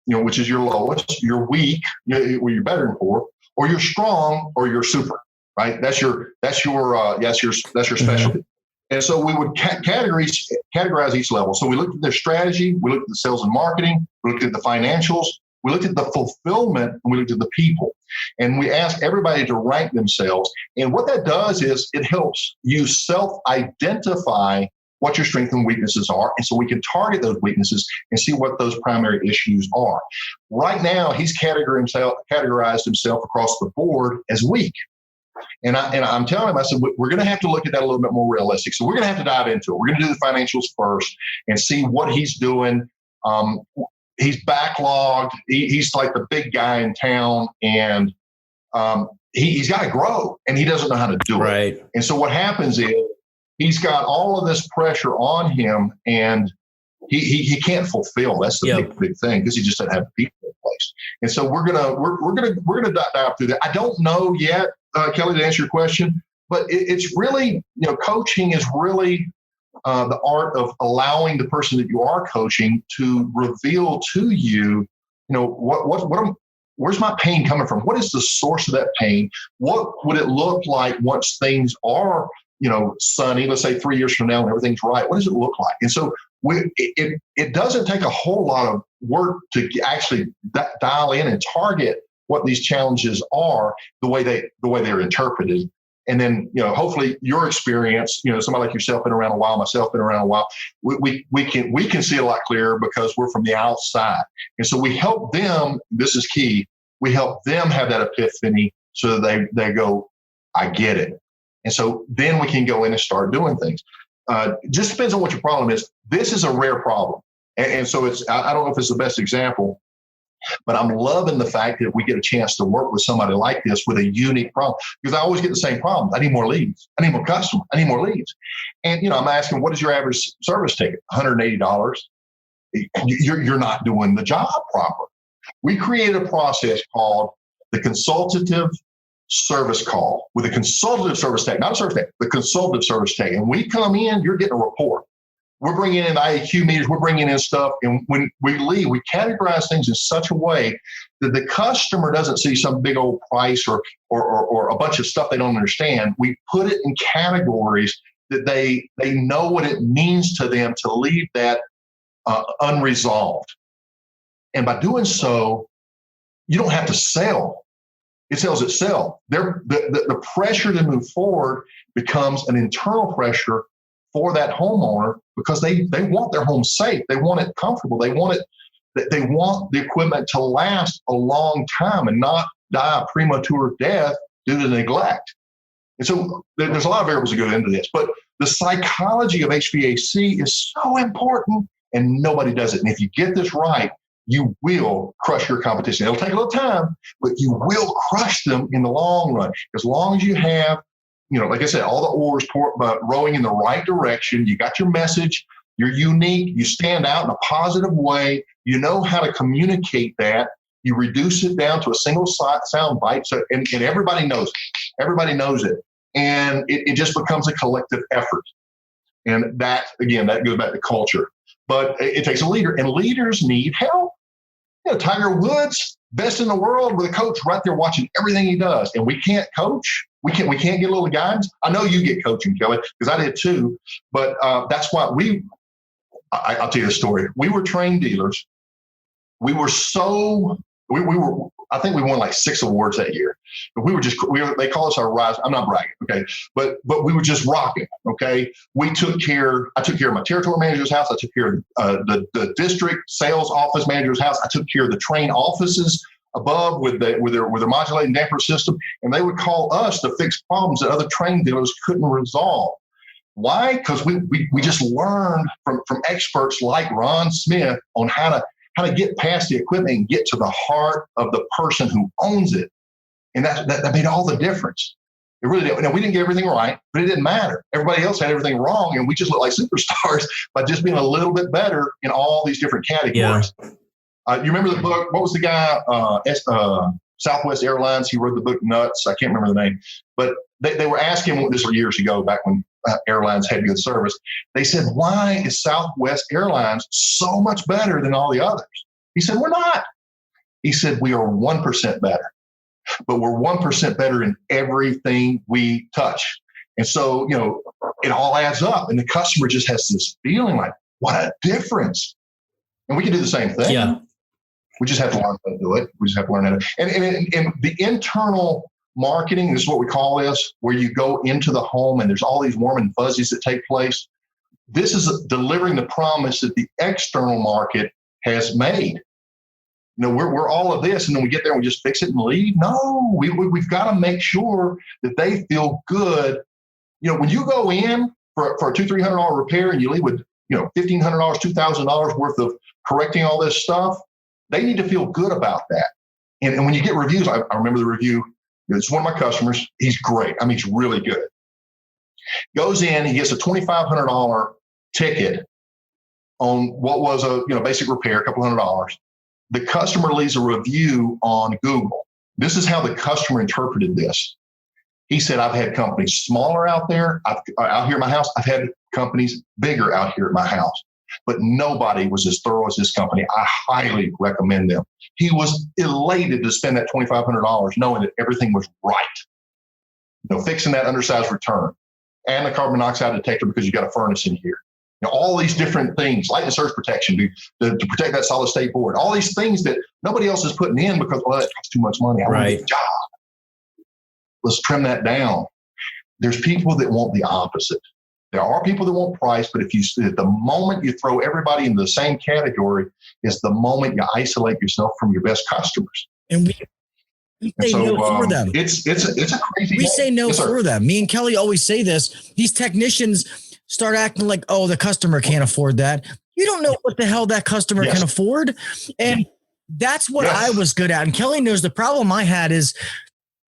S4: which is your lowest, you're weak, where you're better than for, or you're strong, or you're super, right? That's your specialty. And so we would categorize each level. So we looked at their strategy, we looked at the sales and marketing, we looked at the financials, we looked at the fulfillment, and we looked at the people. And we asked everybody to rank themselves. And what that does is it helps you self-identify what your strengths and weaknesses are. And so we can target those weaknesses and see what those primary issues are. Right now, he's categorized himself across the board as weak. And I'm telling him, I said, we're going to have to look at that a little bit more realistic. So we're going to have to dive into it. We're going to do the financials first and see what he's doing. He's backlogged. He's like the big guy in town, and he's got to grow, and he doesn't know how to do it. And so what happens is he's got all of this pressure on him, and he can't fulfill. That's the big thing, because he just doesn't have people in place. And so we're gonna dive through that. I don't know yet, Kelley, to answer your question, but it's really, coaching is really the art of allowing the person that you are coaching to reveal to you, where's my pain coming from? What is the source of that pain? What would it look like once things are, sunny, let's say 3 years from now and everything's right? What does it look like? And so it doesn't take a whole lot of work to actually dial in and target what these challenges are, the way they're interpreted. And then, hopefully your experience, somebody like yourself been around a while, myself been around a while, we can see it a lot clearer because we're from the outside. And so we help them, this is key, we help them have that epiphany so that they go, I get it. And so then we can go in and start doing things. Just depends on what your problem is. This is a rare problem. And so I don't know if it's the best example, but I'm loving the fact that we get a chance to work with somebody like this with a unique problem, because I always get the same problems. I need more leads. I need more customers. I need more leads. And, I'm asking, what is your average service ticket? $180. You're not doing the job proper. We created a process called the consultative service call with a consultative service tech, not a service tech, the consultative service tech. And we come in, you're getting a report. We're bringing in IAQ meters, we're bringing in stuff. And when we leave, we categorize things in such a way that the customer doesn't see some big old price or a bunch of stuff they don't understand. We put it in categories that they know what it means to them to leave that unresolved. And by doing so, you don't have to sell. It sells itself. The pressure to move forward becomes an internal pressure for that homeowner, because they want their home safe. They want it comfortable. They want the equipment to last a long time and not die a premature death due to neglect. And so there's a lot of variables that go into this, but the psychology of HVAC is so important and nobody does it. And if you get this right, you will crush your competition. It'll take a little time, but you will crush them in the long run. As long as you have, like I said, all the oars rowing in the right direction, you got your message, you're unique, you stand out in a positive way, you know how to communicate that, you reduce it down to a single sound bite, and everybody knows it. Everybody knows it. And it just becomes a collective effort. And that, again, that goes back to culture. But it takes a leader, and leaders need help. Tiger Woods, best in the world, with a coach right there watching everything he does. And we can't coach. We can't get a little guidance. I know you get coaching, Kelley, because I did too. But that's why I'll tell you the story. We were trained dealers. We were I think we won like 6 awards that year. But they call us our rise. I'm not bragging, okay? But we were just rocking, okay? I took care of my territory manager's house. I took care of the district sales office manager's house. I took care of the train offices above with their modulating damper system. And they would call us to fix problems that other train dealers couldn't resolve. Why? Because we just learned from experts like Ron Smith on how to get past the equipment and get to the heart of the person who owns it. And that made all the difference. It really did. Now, we didn't get everything right, but it didn't matter. Everybody else had everything wrong, and we just looked like superstars by just being a little bit better in all these different categories. Yeah. You remember the book? What was the guy, Southwest Airlines? He wrote the book Nuts. I can't remember the name. But they were asking, this was years ago, back when airlines had good service. They said, why is Southwest Airlines so much better than all the others? He said, we're not. He said, we are 1% better. But we're 1% better in everything we touch. And so, it all adds up. And the customer just has this feeling like, what a difference. And we can do the same thing.
S2: Yeah.
S4: We just have to learn how to do it. We just have to learn how to. And the internal marketing, this is what we call this, where you go into the home and there's all these warm and fuzzies that take place. This is delivering the promise that the external market has made. We're all of this, and then we get there and we just fix it and leave. No, we've got to make sure that they feel good. When you go in for a $200-300 repair and you leave with $1,500, $2,000 worth of correcting all this stuff, they need to feel good about that. And when you get reviews, I remember the review. It's one of my customers. He's great. I mean, he's really good. Goes in, he gets a $2,500 ticket on what was a basic repair, a couple $100. The customer leaves a review on Google. This is how the customer interpreted this. He said, I've had companies smaller out there, out here at my house. I've had companies bigger out here at my house, but nobody was as thorough as this company. I highly recommend them. He was elated to spend that $2,500 knowing that everything was right. Fixing that undersized return and the carbon monoxide detector because you got a furnace in here. All these different things, light and surge protection to protect that solid state board, all these things that nobody else is putting in because, well, that costs too much money. I want a job. Let's trim that down. There's people that want the opposite. There are people that want price, but the moment you throw everybody into the same category is the moment you isolate yourself from your best customers.
S1: And we say no for them.
S4: It's a crazy.
S1: We say no for them. Me and Kelley always say this. These technicians start acting like, oh, the customer can't afford that. You don't know what the hell that customer can afford. And that's what I was good at. And Kelley knows the problem I had is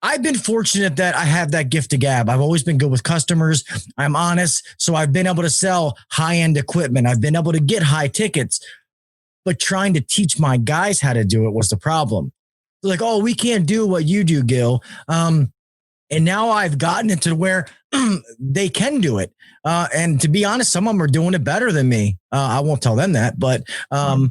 S1: I've been fortunate that I have that gift of gab. I've always been good with customers. I'm honest. So I've been able to sell high-end equipment. I've been able to get high tickets, but trying to teach my guys how to do it was the problem. They're like, oh, we can't do what you do, Gil. And now I've gotten it to where they can do it. And to be honest, some of them are doing it better than me. I won't tell them that, but I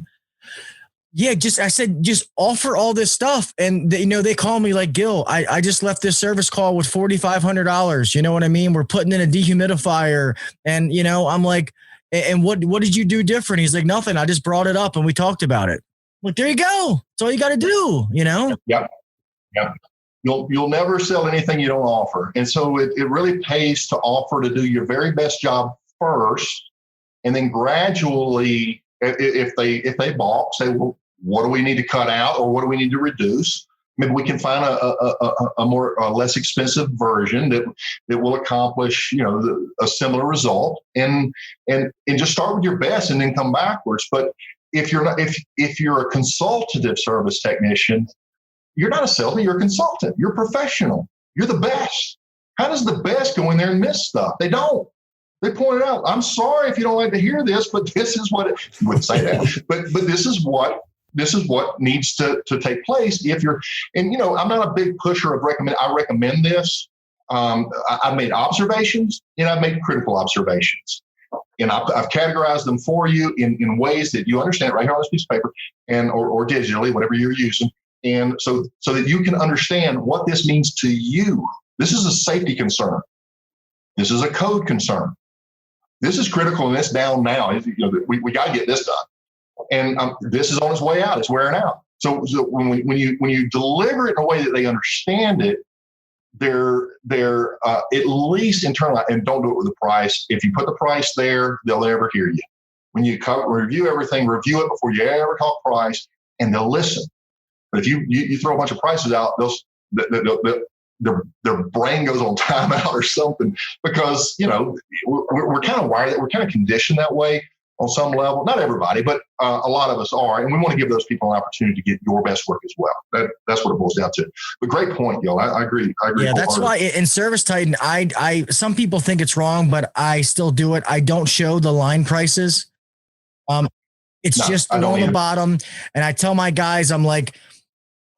S1: said, just offer all this stuff. And they call me like, Gil, I just left this service call with $4,500. You know what I mean? We're putting in a dehumidifier and, I'm like, and what did you do different? He's like, nothing. I just brought it up and we talked about it. I'm like, there you go. That's all you got to do,
S4: Yep. You'll never sell anything you don't offer. And so it really pays to offer to do your very best job first. And then gradually, if they balk, say, well, what do we need to cut out or what do we need to reduce? maybe we can find a less expensive version that will accomplish, a similar result, and just start with your best and then come backwards. But if you're a consultative service technician, you're not a salesman, you're a consultant. You're a professional. You're the best. How does the best go in there and miss stuff? They don't. They point it out. I'm sorry if you don't like to hear this, but this is what you wouldn't say that. But this is what needs to take place. I'm not a big pusher of recommend. I recommend this. I've made observations and I've made critical observations, and I've categorized them for you in ways that you understand right here on this piece of paper, and or digitally, whatever you're using, and so that you can understand what this means to you. This is a safety concern. This is a code concern. This is critical, and it's down now. We got to get this done. And this is on its way out. It's wearing out. So when you deliver it in a way that they understand it, they're at least internal. And don't do it with the price. If you put the price there, they'll never hear you. When you review everything, review it before you ever talk price, and they'll listen. But if you throw a bunch of prices out, their brain goes on timeout or something, because we're kind of wired, we're kind of conditioned that way on some level. Not everybody, but a lot of us are, and we want to give those people an opportunity to get your best work as well. That's what it boils down to. But great point, Gil. I agree.
S1: Yeah, that's why in Service Titan, I some people think it's wrong, but I still do it. I don't show the line prices. It's just along the bottom, and I tell my guys, I'm like,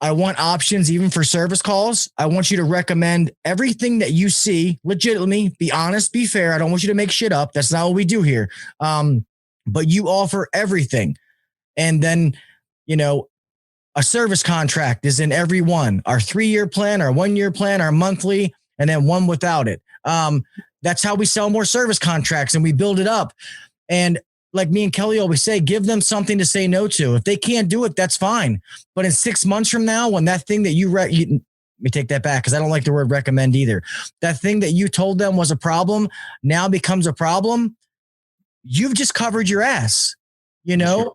S1: I want options even for service calls. I want you to recommend everything that you see legitimately. Be honest, be fair. I don't want you to make shit up. That's not what we do here. But you offer everything. And then, a service contract is in every one. Our 3-year plan, our 1-year plan, our monthly, and then one without it. That's how we sell more service contracts, and we build it up. And like me and Kelley always say, give them something to say no to. If they can't do it, that's fine. But in 6 months from now, when that thing that let me take that back, because I don't like the word recommend either. That thing that you told them was a problem now becomes a problem. You've just covered your ass, Yes, and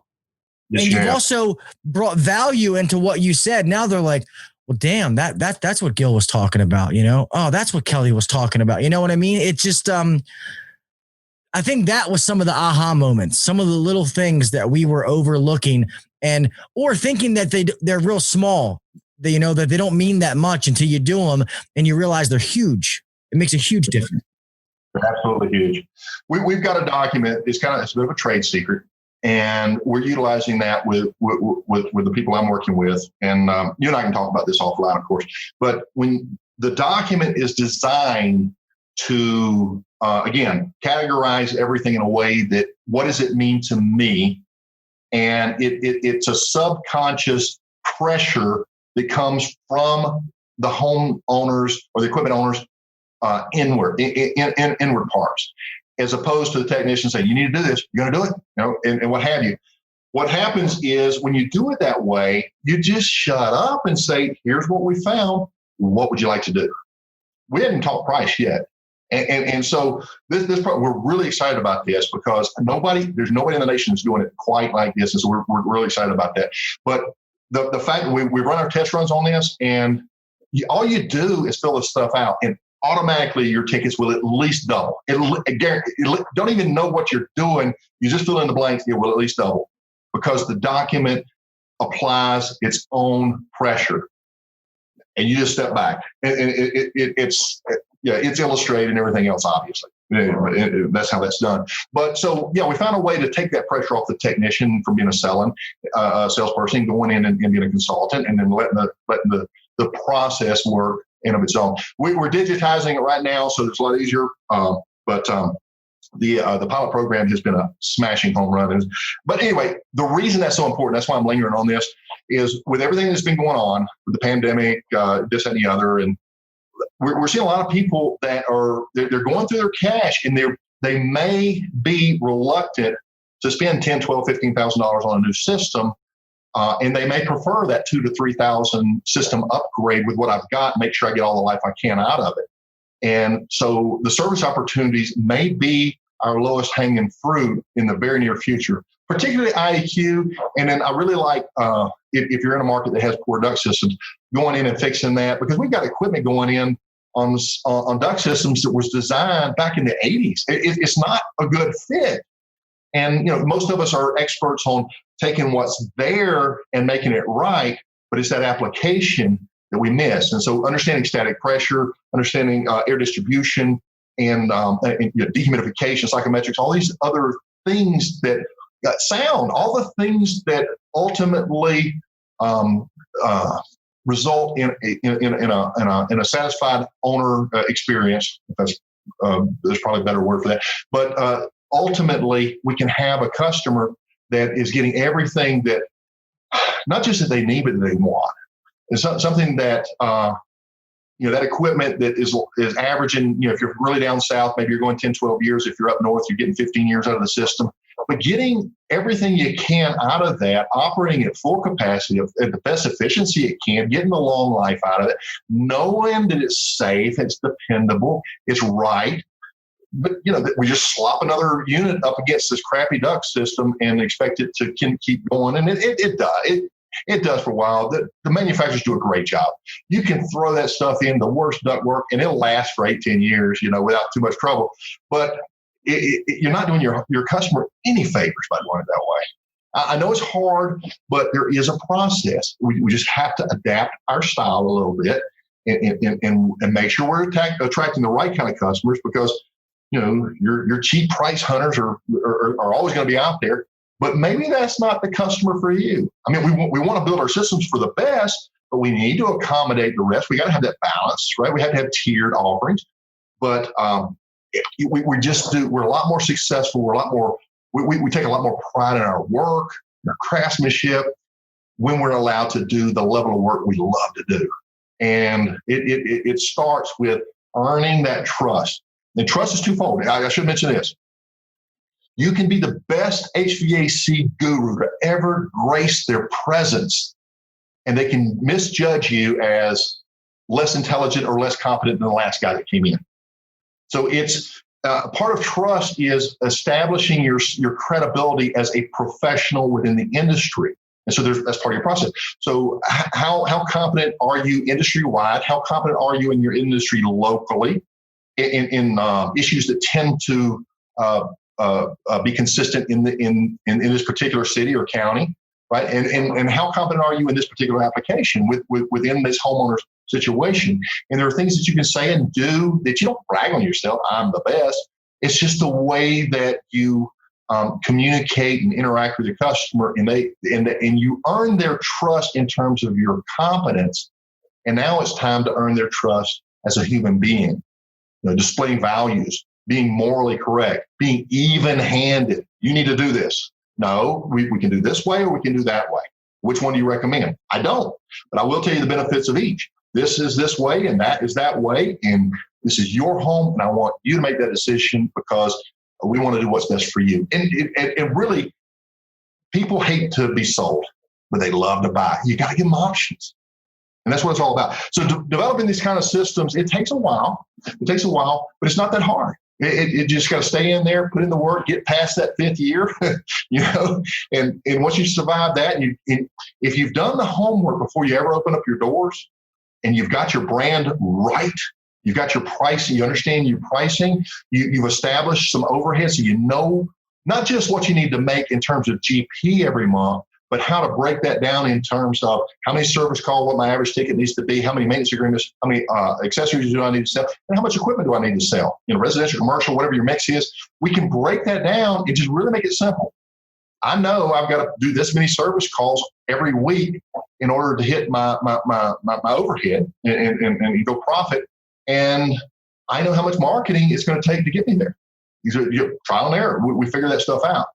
S1: you've also brought value into what you said. Now they're like, well, damn, that's what Gil was talking about, Oh, that's what Kelley was talking about. You know what I mean? It's just, I think that was some of the aha moments, some of the little things that we were overlooking or thinking that they're real small, that they don't mean that much until you do them and you realize they're huge. It makes a huge difference.
S4: They're absolutely huge. We've got a document. It's a bit of a trade secret, and we're utilizing that with the people I'm working with. And you and I can talk about this offline, of course. But when the document is designed to again, categorize everything in a way that what does it mean to me? And it's a subconscious pressure that comes from the home owners or the equipment owners inward parts, as opposed to the technician saying, you need to do this, you're going to do it, and what have you. What happens is when you do it that way, you just shut up and say, here's what we found. What would you like to do? We haven't talked price yet. And so this part, we're really excited about this because there's nobody in the nation that's doing it quite like this. And so we're really excited about that. But the fact that we run our test runs on this, and all you do is fill this stuff out, and automatically your tickets will at least double. Don't even know what you're doing. You just fill in the blanks, it will at least double, because the document applies its own pressure. And you just step back. It's illustrated and everything else, obviously. That's how that's done. But so, we found a way to take that pressure off the technician from being a salesperson, going in and being a consultant, and then letting the process work in of its own. We're digitizing it right now, so it's a lot easier. But the pilot program has been a smashing home run. But anyway, the reason that's so important, that's why I'm lingering on this, is with everything that's been going on with the pandemic, this and the other, and we're seeing a lot of people that they're going through their cash, and they may be reluctant to spend $10,000, $12,000, $15,000 on a new system, and they may prefer that $2,000 to $3,000 system upgrade with what I've got, make sure I get all the life I can out of it. And so the service opportunities may be our lowest hanging fruit in the very near future, particularly IEQ. And then I really like if you're in a market that has poor duct systems, going in and fixing that, because we've got equipment going in on duct systems that was designed back in the 80s. It's not a good fit. And, most of us are experts on taking what's there and making it right, but it's that application that we miss. And so understanding static pressure, understanding air distribution, and dehumidification, psychometrics, all these other things that sound, all the things that ultimately result in a satisfied owner experience. There's probably a better word for that. But ultimately, we can have a customer that is getting everything that, not just that they need, but that they want. It's something that that equipment that is averaging, if you're really down south, maybe you're going 10, 12 years. If you're up north, you're getting 15 years out of the system. But getting everything you can out of that, operating at full capacity, at the best efficiency it can, getting the long life out of it, knowing that it's safe, it's dependable, it's right. But, we just slop another unit up against this crappy duct system and expect it to keep going. And it does. It does for a while. The manufacturers do a great job. You can throw that stuff in, the worst duct work, and it'll last for 8-10 years, without too much trouble. But you're not doing your customer any favors by doing it that way. I know it's hard, but there is a process. We just have to adapt our style a little bit and make sure we're attracting the right kind of customers, because your cheap price hunters are always going to be out there. But maybe that's not the customer for you. I mean, we want to build our systems for the best, but we need to accommodate the rest. We got to have that balance, right? We have to have tiered offerings. But we're a lot more successful. We take a lot more pride in our work, in our craftsmanship, when we're allowed to do the level of work we love to do. And it starts with earning that trust. And trust is twofold. I should mention this. You can be the best HVAC guru to ever grace their presence, and they can misjudge you as less intelligent or less competent than the last guy that came in. So it's part of trust is establishing your credibility as a professional within the industry. And so that's part of your process. So how competent are you industry-wide? How competent are you in your industry locally in issues that tend to be consistent in this particular city or county, right? And how competent are you in this particular application within this homeowner's situation? And there are things that you can say and do that you don't brag on yourself. I'm the best. It's just the way that you communicate and interact with your customer, and you earn their trust in terms of your competence. And now it's time to earn their trust as a human being, displaying values, being morally correct, being even-handed. You need to do this. No, we can do this way or we can do that way. Which one do you recommend? I don't, but I will tell you the benefits of each. This is this way and that is that way, and this is your home, and I want you to make that decision because we want to do what's best for you. And really, people hate to be sold, but they love to buy. You got to give them options. And that's what it's all about. So developing these kind of systems, it takes a while. But it's not that hard. It just got to stay in there, put in the work, get past that 5th year, and once you survive that, and if you've done the homework before you ever open up your doors, and you've got your brand right, you've got your pricing, you understand your pricing, you've established some overhead, so you know not just what you need to make in terms of GP every month, but how to break that down in terms of how many service calls, what my average ticket needs to be, how many maintenance agreements, how many accessories do I need to sell, and how much equipment do I need to sell? Residential, commercial, whatever your mix is. We can break that down and just really make it simple. I know I've got to do this many service calls every week in order to hit my overhead and go profit. And I know how much marketing it's going to take to get me there. These are trial and error. We figure that stuff out.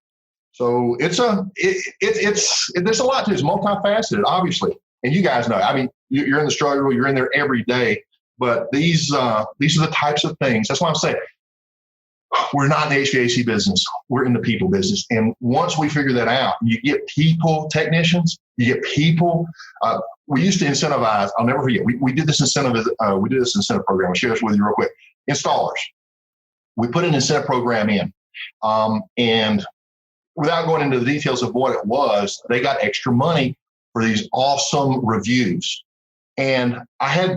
S4: So it's there's a lot to it. It's multifaceted, obviously. And you guys know, I mean, you're in the struggle, you're in there every day. But these are the types of things. That's why I'm saying we're not in the HVAC business. We're in the people business. And once we figure that out, you get people technicians, you get people. We used to incentivize. I'll never forget. We did this incentive. We did this incentive program. I'll share this with you real quick. Installers. We put an incentive program in, and without going into the details of what it was, they got extra money for these awesome reviews. And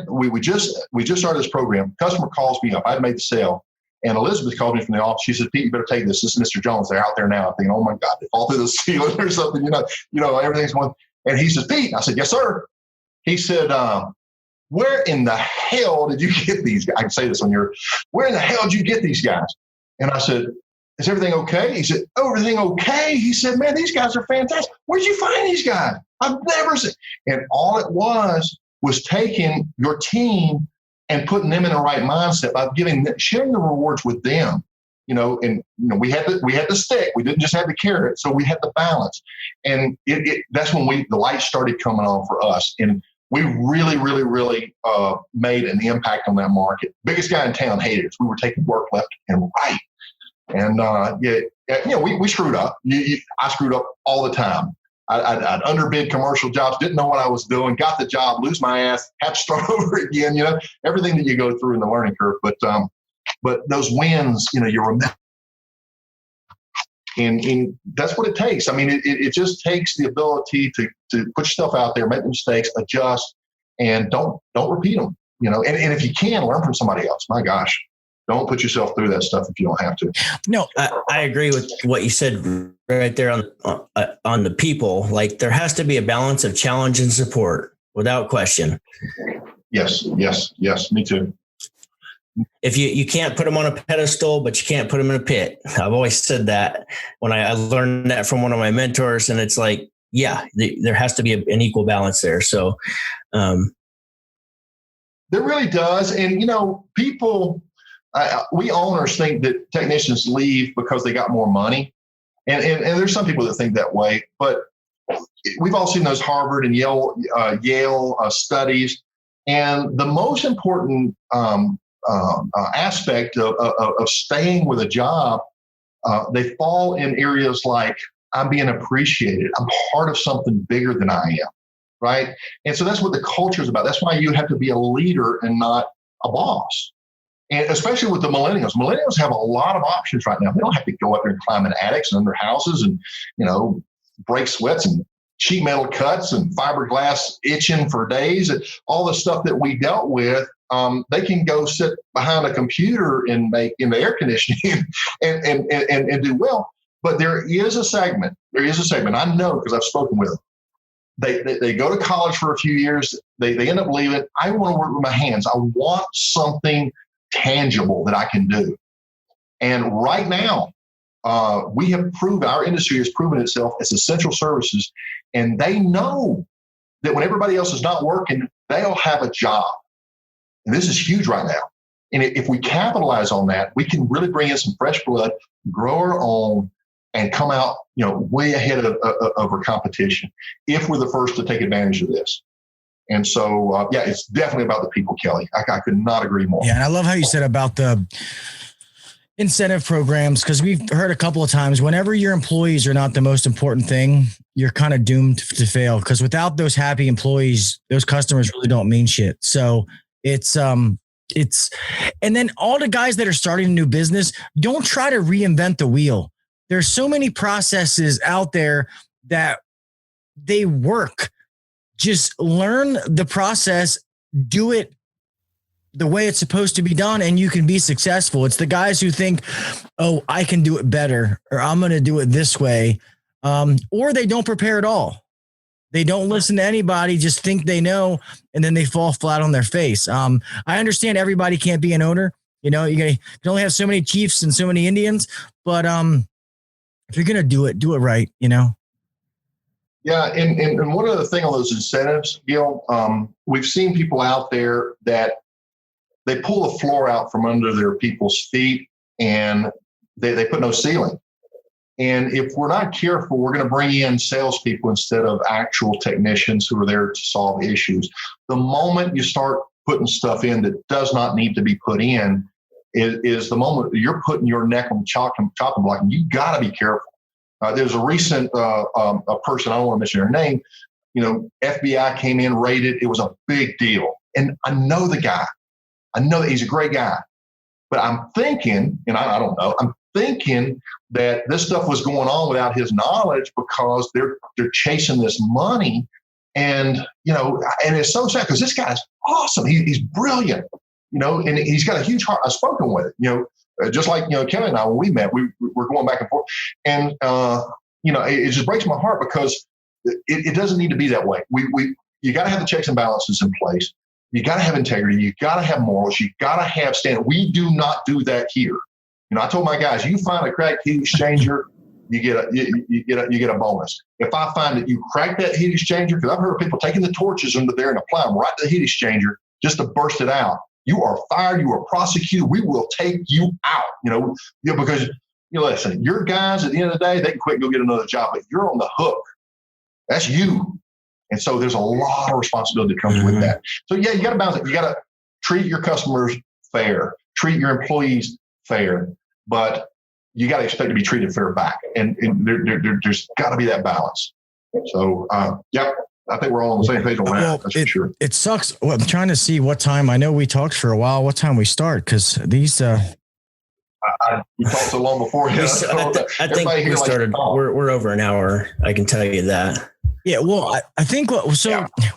S4: we just started this program. Customer calls me up. I'd made the sale. And Elizabeth called me from the office. She said, Pete, you better take this. This is Mr. Jones. They're out there now. I'm thinking, oh my God, they fall through the ceiling or something, everything's one. And he says, Pete, I said, yes, sir. He said, where in the hell did you get these guys? I can say this where in the hell did you get these guys? And I said, is everything okay? He said, oh, everything okay? He said, man, these guys are fantastic. Where'd you find these guys? I've never seen. And all it was taking your team and putting them in the right mindset by sharing the rewards with them, and we had the stick. We didn't just have the carrot. So we had the balance. And that's when the lights started coming on for us. And we really, really, really made an impact on that market. Biggest guy in town hated us. We were taking work left and right. And we screwed up. I screwed up all the time. I'd underbid commercial jobs, didn't know what I was doing, got the job, lose my ass, have to start over again, everything that you go through in the learning curve. But those wins, you remember. And that's what it takes. I mean, it just takes the ability to put yourself out there, make mistakes, adjust, and don't repeat them, and if you can, learn from somebody else. My gosh. Don't put yourself through that stuff if you don't have to.
S2: No, I agree with what you said right there on the people. Like, there has to be a balance of challenge and support, without question.
S4: Yes, me too.
S2: If you can't put them on a pedestal, but you can't put them in a pit. I've always said that when I learned that from one of my mentors, and it's like, yeah, there has to be an equal balance there. So,
S4: there really does. And, people, we owners think that technicians leave because they got more money. And there's some people that think that way, but we've all seen those Harvard and Yale studies. And the most important aspect of staying with a job, they fall in areas like, I'm being appreciated. I'm part of something bigger than I am, right? And so that's what the culture is about. That's why you have to be a leader and not a boss. And especially with the millennials. Millennials have a lot of options right now. They don't have to go up there and climb in attics and under houses and, break sweats and sheet metal cuts and fiberglass itching for days. And all the stuff that we dealt with, they can go sit behind a computer and make in the air conditioning and do well. But there is a segment. I know because I've spoken with them. They go to college for a few years. They end up leaving. I want to work with my hands. I want something tangible that I can do. And right now, we have proved, our industry has proven itself as essential services, and they know that when everybody else is not working, they'll have a job. And this is huge right now. And if we capitalize on that, we can really bring in some fresh blood, grow our own, and come out, way ahead of our competition if we're the first to take advantage of this. And so, it's definitely about the people, Kelley. I could not agree more.
S1: Yeah, and I love how you said about the incentive programs, because we've heard a couple of times, whenever your employees are not the most important thing, you're kind of doomed to fail, because without those happy employees, those customers really don't mean shit. So it's, and then all the guys that are starting a new business, don't try to reinvent the wheel. There's so many processes out there that they work. Just learn the process, do it the way it's supposed to be done, and you can be successful. It's the guys who think, oh, I can do it better, or I'm going to do it this way. Or they don't prepare at all. They don't listen to anybody, just think they know, and then they fall flat on their face. I understand everybody can't be an owner. You can only have so many chiefs and so many Indians, but if you're going to do it right,
S4: Yeah, and one other thing on those incentives, Gil, we've seen people out there that they pull the floor out from under their people's feet, and they put no ceiling. And if we're not careful, we're going to bring in salespeople instead of actual technicians who are there to solve issues. The moment you start putting stuff in that does not need to be put in is the moment you're putting your neck on the chopping block, and you got to be careful. There's a recent a person, I don't want to mention her name, FBI came in, raided. It was a big deal. And I know the guy. I know that he's a great guy. But I'm thinking, and I don't know, I'm thinking that this stuff was going on without his knowledge because they're chasing this money And, and it's so sad because this guy's awesome. He's brilliant, and he's got a huge heart. I've spoken with it, just like, Kelley and I, when we met, we're going back and forth. And, it just breaks my heart because it doesn't need to be that way. You got to have the checks and balances in place. You got to have integrity. You got to have morals. You got to have standard. We do not do that here. I told my guys, you find a cracked heat exchanger, you get a bonus. If I find that you crack that heat exchanger, because I've heard of people taking the torches under there and applying them right to the heat exchanger just to burst it out. You are fired. You are prosecuted. We will take you out. Because listen, your guys at the end of the day, they can quit and go get another job, but you're on the hook. That's you. And so there's a lot of responsibility that comes with that. So yeah, you got to balance it. You got to treat your customers fair, treat your employees fair, but you got to expect to be treated fair back. And there's got to be that balance. So, I think we're all on the same page on that. That's for sure.
S1: It sucks. Well, I'm trying to see what time. I know we talked for a while. What time we start? Because these.
S4: You talked so long before.
S2: I think we started. We're over an hour. I can tell you that.
S1: Yeah, well, I think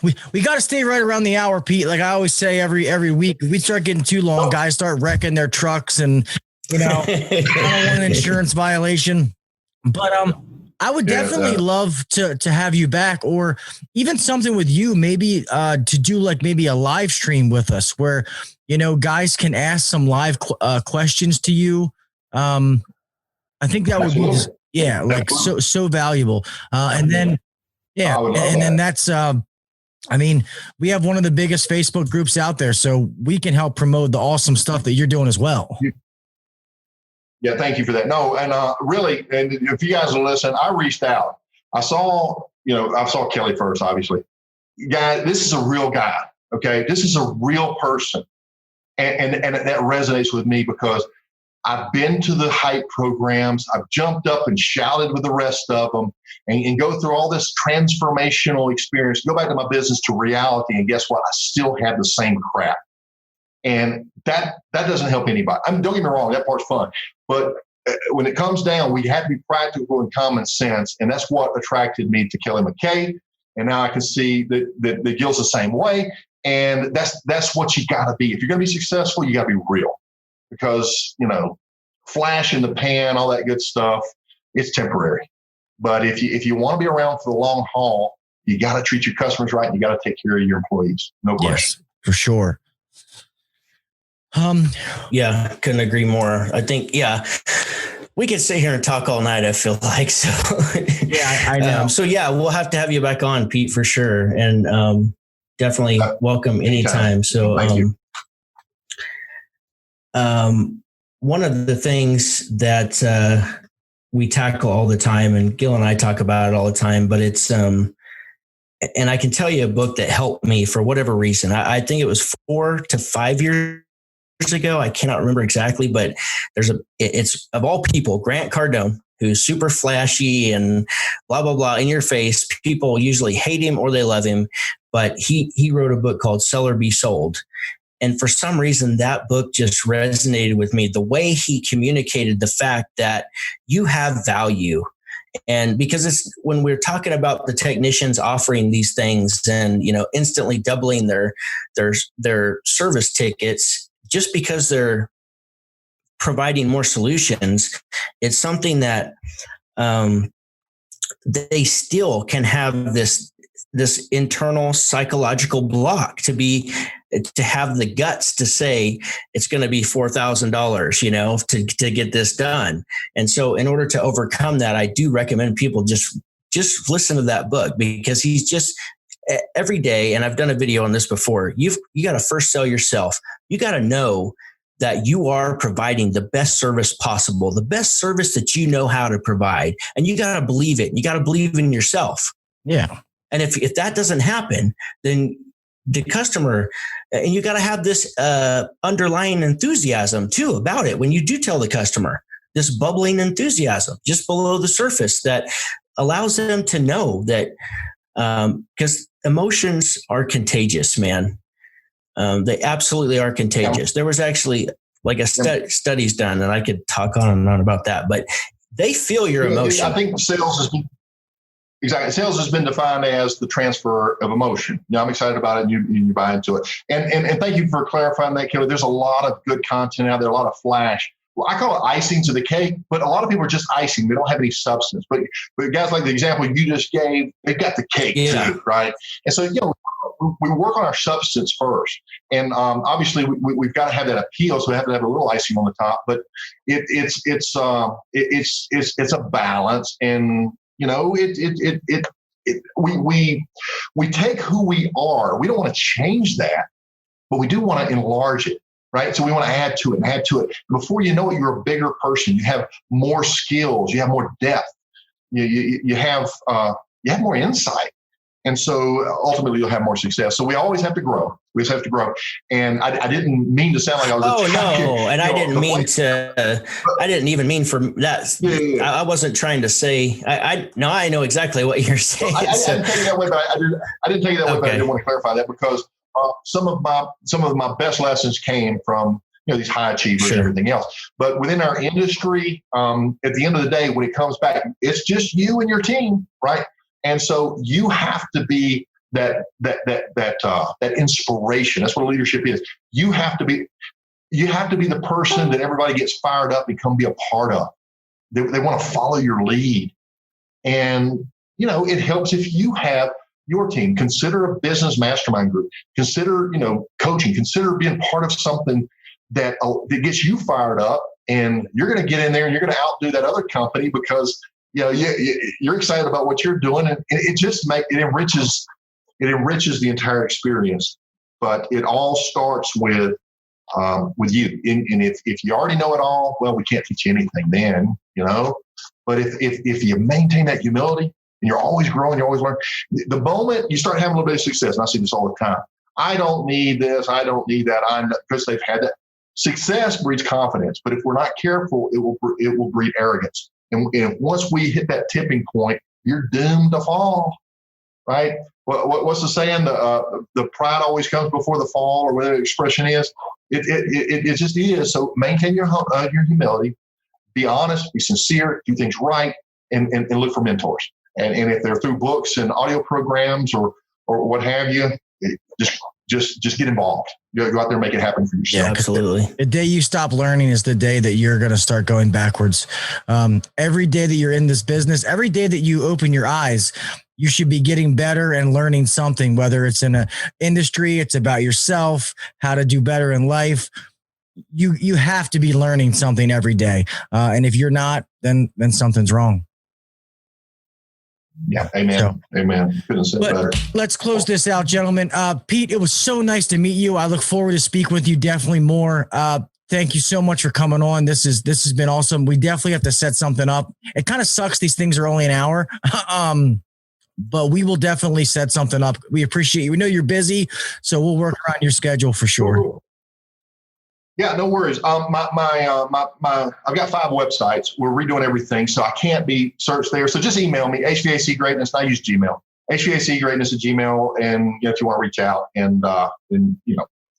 S1: we got to stay right around the hour, Pete. Like I always say, every week, if we start getting too long, guys start wrecking their trucks, and I don't want an insurance violation. But I would definitely love to have you back, or even something with you, maybe to do like maybe a live stream with us, where guys can ask some live questions to you. I think that would be so valuable, and then. Yeah. And then that's, we have one of the biggest Facebook groups out there, so we can help promote the awesome stuff that you're doing as well.
S4: Yeah. Thank you for that. No. And really, and if you guys will listen, I reached out. I saw Kelley first, obviously. Guy, this is a real guy. Okay. This is a real person. And that resonates with me because I've been to the hype programs. I've jumped up and shouted with the rest of them and go through all this transformational experience, go back to my business to reality. And guess what? I still have the same crap. And that doesn't help anybody. Don't get me wrong. That part's fun. But when it comes down, we have to be practical and common sense. And that's what attracted me to Kelley McKay. And now I can see that Gil's the same way. And that's what you got to be. If you're going to be successful, you got to be real. Because, flash in the pan, all that good stuff, it's temporary. But if you want to be around for the long haul, you got to treat your customers right, and you got to take care of your employees. No question.
S1: Yes, for sure.
S2: Couldn't agree more. I think, we could sit here and talk all night, I feel like. So
S1: yeah, I know.
S2: We'll have to have you back on, Pete, for sure. And definitely welcome anytime. So,
S4: thank you.
S2: One of the things that we tackle all the time, and Gil and I talk about it all the time, but it's and I can tell you a book that helped me for whatever reason. I think it was 4 to 5 years ago. I cannot remember exactly, but it's of all people, Grant Cardone, who's super flashy and blah, blah, blah in your face. People usually hate him or they love him, but he wrote a book called Sell or Be Sold. And for some reason, that book just resonated with me. The way he communicated the fact that you have value. And because it's when we're talking about the technicians offering these things and, instantly doubling their service tickets just because they're providing more solutions, it's something that they still can have this internal psychological block to have the guts to say it's going to be $4,000, to get this done. And so in order to overcome that, I do recommend people just listen to that book, because he's just every day. And I've done a video on this before. You got to first sell yourself. You got to know that you are providing the best service possible, the best service that you know how to provide. And you got to believe it. You got to believe in yourself.
S1: Yeah.
S2: And if that doesn't happen, then the customer, and you got to have this underlying enthusiasm too about it. When you do tell the customer, this bubbling enthusiasm just below the surface that allows them to know that, because emotions are contagious, man. They absolutely are contagious. There was actually like a studies done, and I could talk on and on about that, but they feel your emotion.
S4: I think sales is Exactly. Sales has been defined as the transfer of emotion. I'm excited about it, and you buy into it. And thank you for clarifying that, Kelley. There's a lot of good content out there, a lot of flash. Well, I call it icing to the cake, but a lot of people are just icing. They don't have any substance. But guys like the example you just gave, they've got the cake too, right? And so, we work on our substance first. And obviously, we've got to have that appeal, so we have to have a little icing on the top. But it's a balance, and we take who we are. We don't want to change that, but we do want to enlarge it, right? So we want to add to it and add to it. Before you know it, you're a bigger person. You have more skills. You have more depth. You have more insight. And so ultimately you'll have more success. So we always have to grow. We just have to grow. And I didn't mean to sound like I was
S2: I didn't even mean for that. Yeah. I wasn't trying to say, I know exactly what you're saying.
S4: I didn't take it that way, but I didn't take it that way, but I didn't want to clarify that because some of my best lessons came from these high achievers and everything else. But within our industry, at the end of the day, when it comes back, it's just you and your team, right? And so you have to be that inspiration. That's what leadership is. You have to be the person that everybody gets fired up and come be a part of. They want to follow your lead. And, it helps if you have your team. Consider a business mastermind group. Consider, coaching. Consider being part of something that gets you fired up. And you're going to get in there and you're going to outdo that other company because you're excited about what you're doing, and it enriches the entire experience. But it all starts with you. And if you already know it all, well, we can't teach you anything then, But if you maintain that humility and you're always growing, you're always learning. The moment you start having a little bit of success, and I see this all the time. I don't need this. I don't need that. Because they've had that. Success breeds confidence, but if we're not careful, it will breed arrogance. And once we hit that tipping point, you're doomed to fall, right? What's the saying? The pride always comes before the fall, or whatever the expression is. It just is. So maintain your humility, be honest, be sincere, do things right, and look for mentors. And if they're through books and audio programs or what have you, just get involved. Go out there and make it happen for yourself.
S2: Yeah, absolutely.
S1: The day you stop learning is the day that you're going to start going backwards. Every day that you're in this business, every day that you open your eyes, you should be getting better and learning something, whether it's in an industry, it's about yourself, how to do better in life. You have to be learning something every day. And if you're not, then something's wrong.
S4: Yeah. Amen. Amen. Couldn't say better.
S1: Let's close this out, gentlemen. Pete, it was so nice to meet you. I look forward to speak with you definitely more. Thank you so much for coming on. This has been awesome. We definitely have to set something up. It kind of sucks. These things are only an hour. But we will definitely set something up. We appreciate you. We know you're busy, so we'll work around your schedule for sure.
S4: Yeah, no worries. I've got 5 websites. We're redoing everything, so I can't be searched there. So just email me, HVAC Greatness. I use Gmail, HVAC Greatness at Gmail. And if you want to reach out, and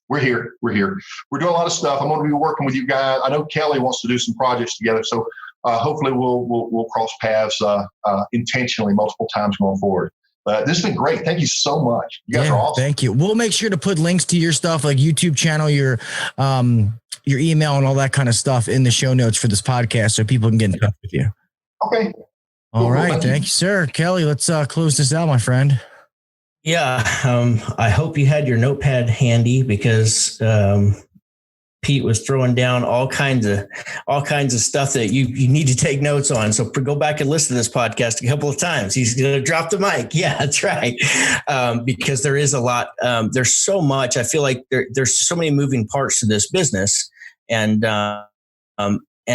S4: we're here. We're doing a lot of stuff. I'm going to be working with you guys. I know Kelley wants to do some projects together, so hopefully we'll cross paths intentionally multiple times going forward. But this has been great. Thank you so much. You guys are awesome.
S1: Thank you. We'll make sure to put links to your stuff, like YouTube channel, your email and all that kind of stuff in the show notes for this podcast so people can get in touch with you.
S4: Okay.
S1: All right. Thank you, sir. Kelley, let's close this out, my friend.
S2: Yeah. I hope you had your notepad handy because Pete was throwing down all kinds of stuff that you need to take notes on. So go back and listen to this podcast a couple of times. He's going to drop the mic. Yeah, that's right. Because there is a lot. There's so much. I feel like there's so many moving parts to this business, and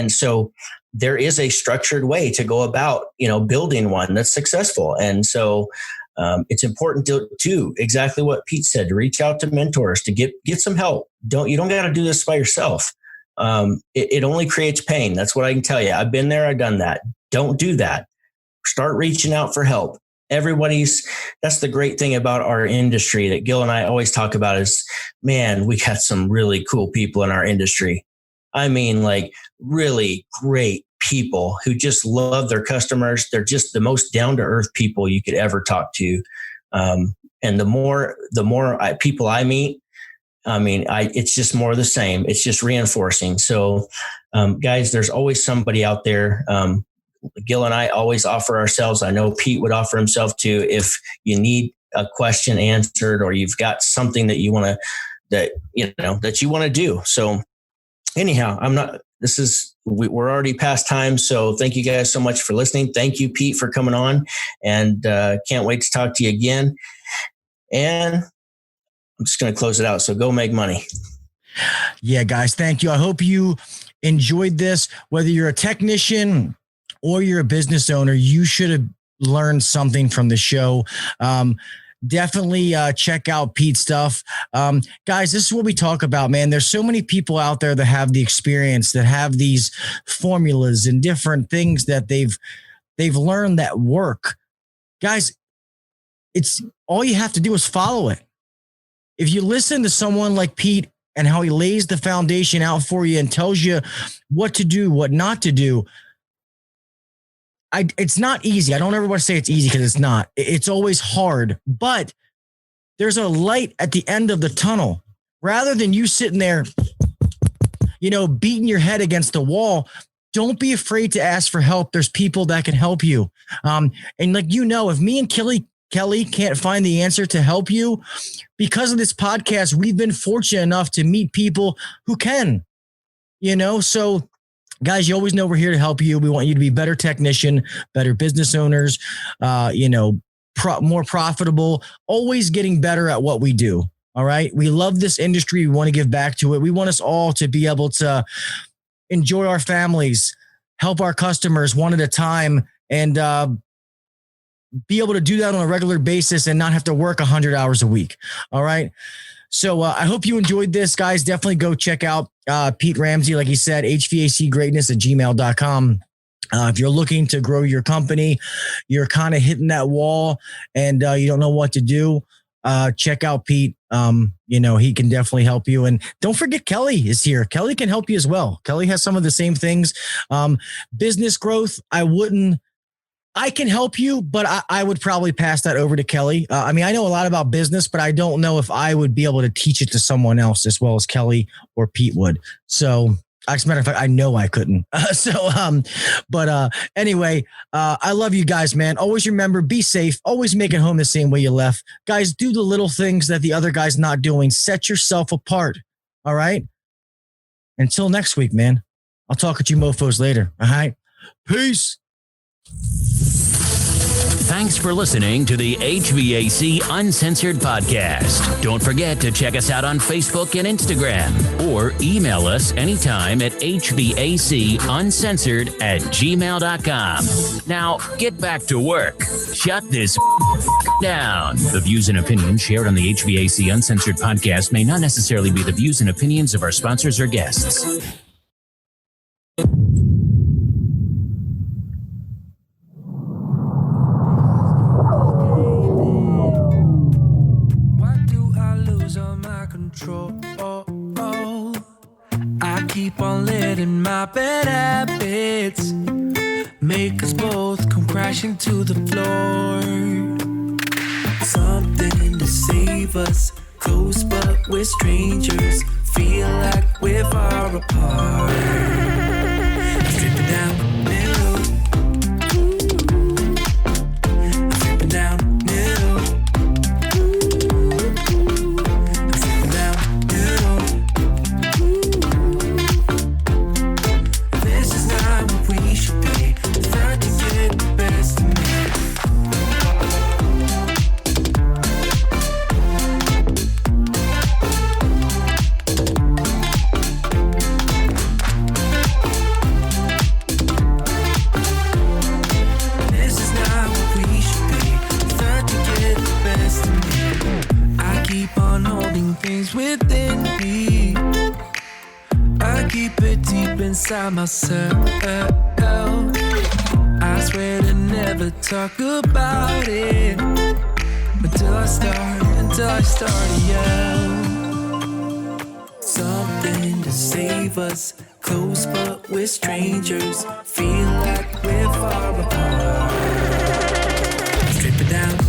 S2: so there is a structured way to go about building one that's successful. And so it's important to exactly what Pete said, to reach out to mentors, to get some help. You don't got to do this by yourself. It only creates pain. That's what I can tell you. I've been there. I've done that. Don't do that. Start reaching out for help. That's the great thing about our industry that Gil and I always talk about is, man, we got some really cool people in our industry. I mean, like really great people who just love their customers. They're just the most down-to-earth people you could ever talk to. And the more people I meet, it's just more of the same. It's just reinforcing. So, guys, there's always somebody out there. Gil and I always offer ourselves. I know Pete would offer himself too. If you need a question answered, or you've got something that you want to do. So anyhow, we're already past time. So thank you guys so much for listening. Thank you, Pete, for coming on, and can't wait to talk to you again. And I'm just going to close it out. So go make money.
S1: Yeah, guys, thank you. I hope you enjoyed this. Whether you're a technician or you're a business owner, you should have learned something from the show. Definitely check out Pete's stuff. Guys, this is what we talk about, man. There's so many people out there that have the experience, that have these formulas and different things that they've learned that work. Guys, it's all you have to do is follow it. If you listen to someone like Pete and how he lays the foundation out for you and tells you what to do, what not to do, it's not easy. I don't ever want to say it's easy, because it's not. It's always hard, but there's a light at the end of the tunnel. Rather than you sitting there, beating your head against the wall, don't be afraid to ask for help. There's people that can help you. And if me and Kelley can't find the answer to help you, because of this podcast, we've been fortunate enough to meet people who can, so guys, you always know we're here to help you. We want you to be better technician, better business owners, more profitable, always getting better at what we do. All right. We love this industry. We want to give back to it. We want us all to be able to enjoy our families, help our customers one at a time, and be able to do that on a regular basis and not have to work 100 hours a week. All right. So I hope you enjoyed this, guys. Definitely go check out Pete Ramsey, like he said, HVAC Greatness at gmail.com. If you're looking to grow your company, you're kind of hitting that wall and you don't know what to do, check out Pete. He can definitely help you. And don't forget, Kelley is here. Kelley can help you as well. Kelley has some of the same things. Business growth, I can help you, but I would probably pass that over to Kelley. I know a lot about business, but I don't know if I would be able to teach it to someone else as well as Kelley or Pete would. So, as a matter of fact, I know I couldn't. Anyway, I love you guys, man. Always remember, be safe. Always make it home the same way you left. Guys, do the little things that the other guy's not doing. Set yourself apart. All right? Until next week, man. I'll talk with you mofos later. All right? Peace.
S3: Thanks for listening to the HVAC Uncensored podcast. Don't forget to check us out on Facebook and Instagram, or email us anytime at hvacuncensored@gmail.com. Now, get back to work. Shut this down. The views and opinions shared on the HVAC Uncensored podcast may not necessarily be the views and opinions of our sponsors or guests.
S5: I keep on letting my bad habits make us both come crashing to the floor. Something to save us, close but we're strangers, feel like we're far apart. Stripping down the middle, I'm stripping down the middle, I'm stripping down the middle. This is not what we should be, trying to get the best of me. Things within me, I keep it deep inside myself. I swear to never talk about it until I start to yell. something to save us. Close but we're strangers. Feel like we're far apart. Strip it down.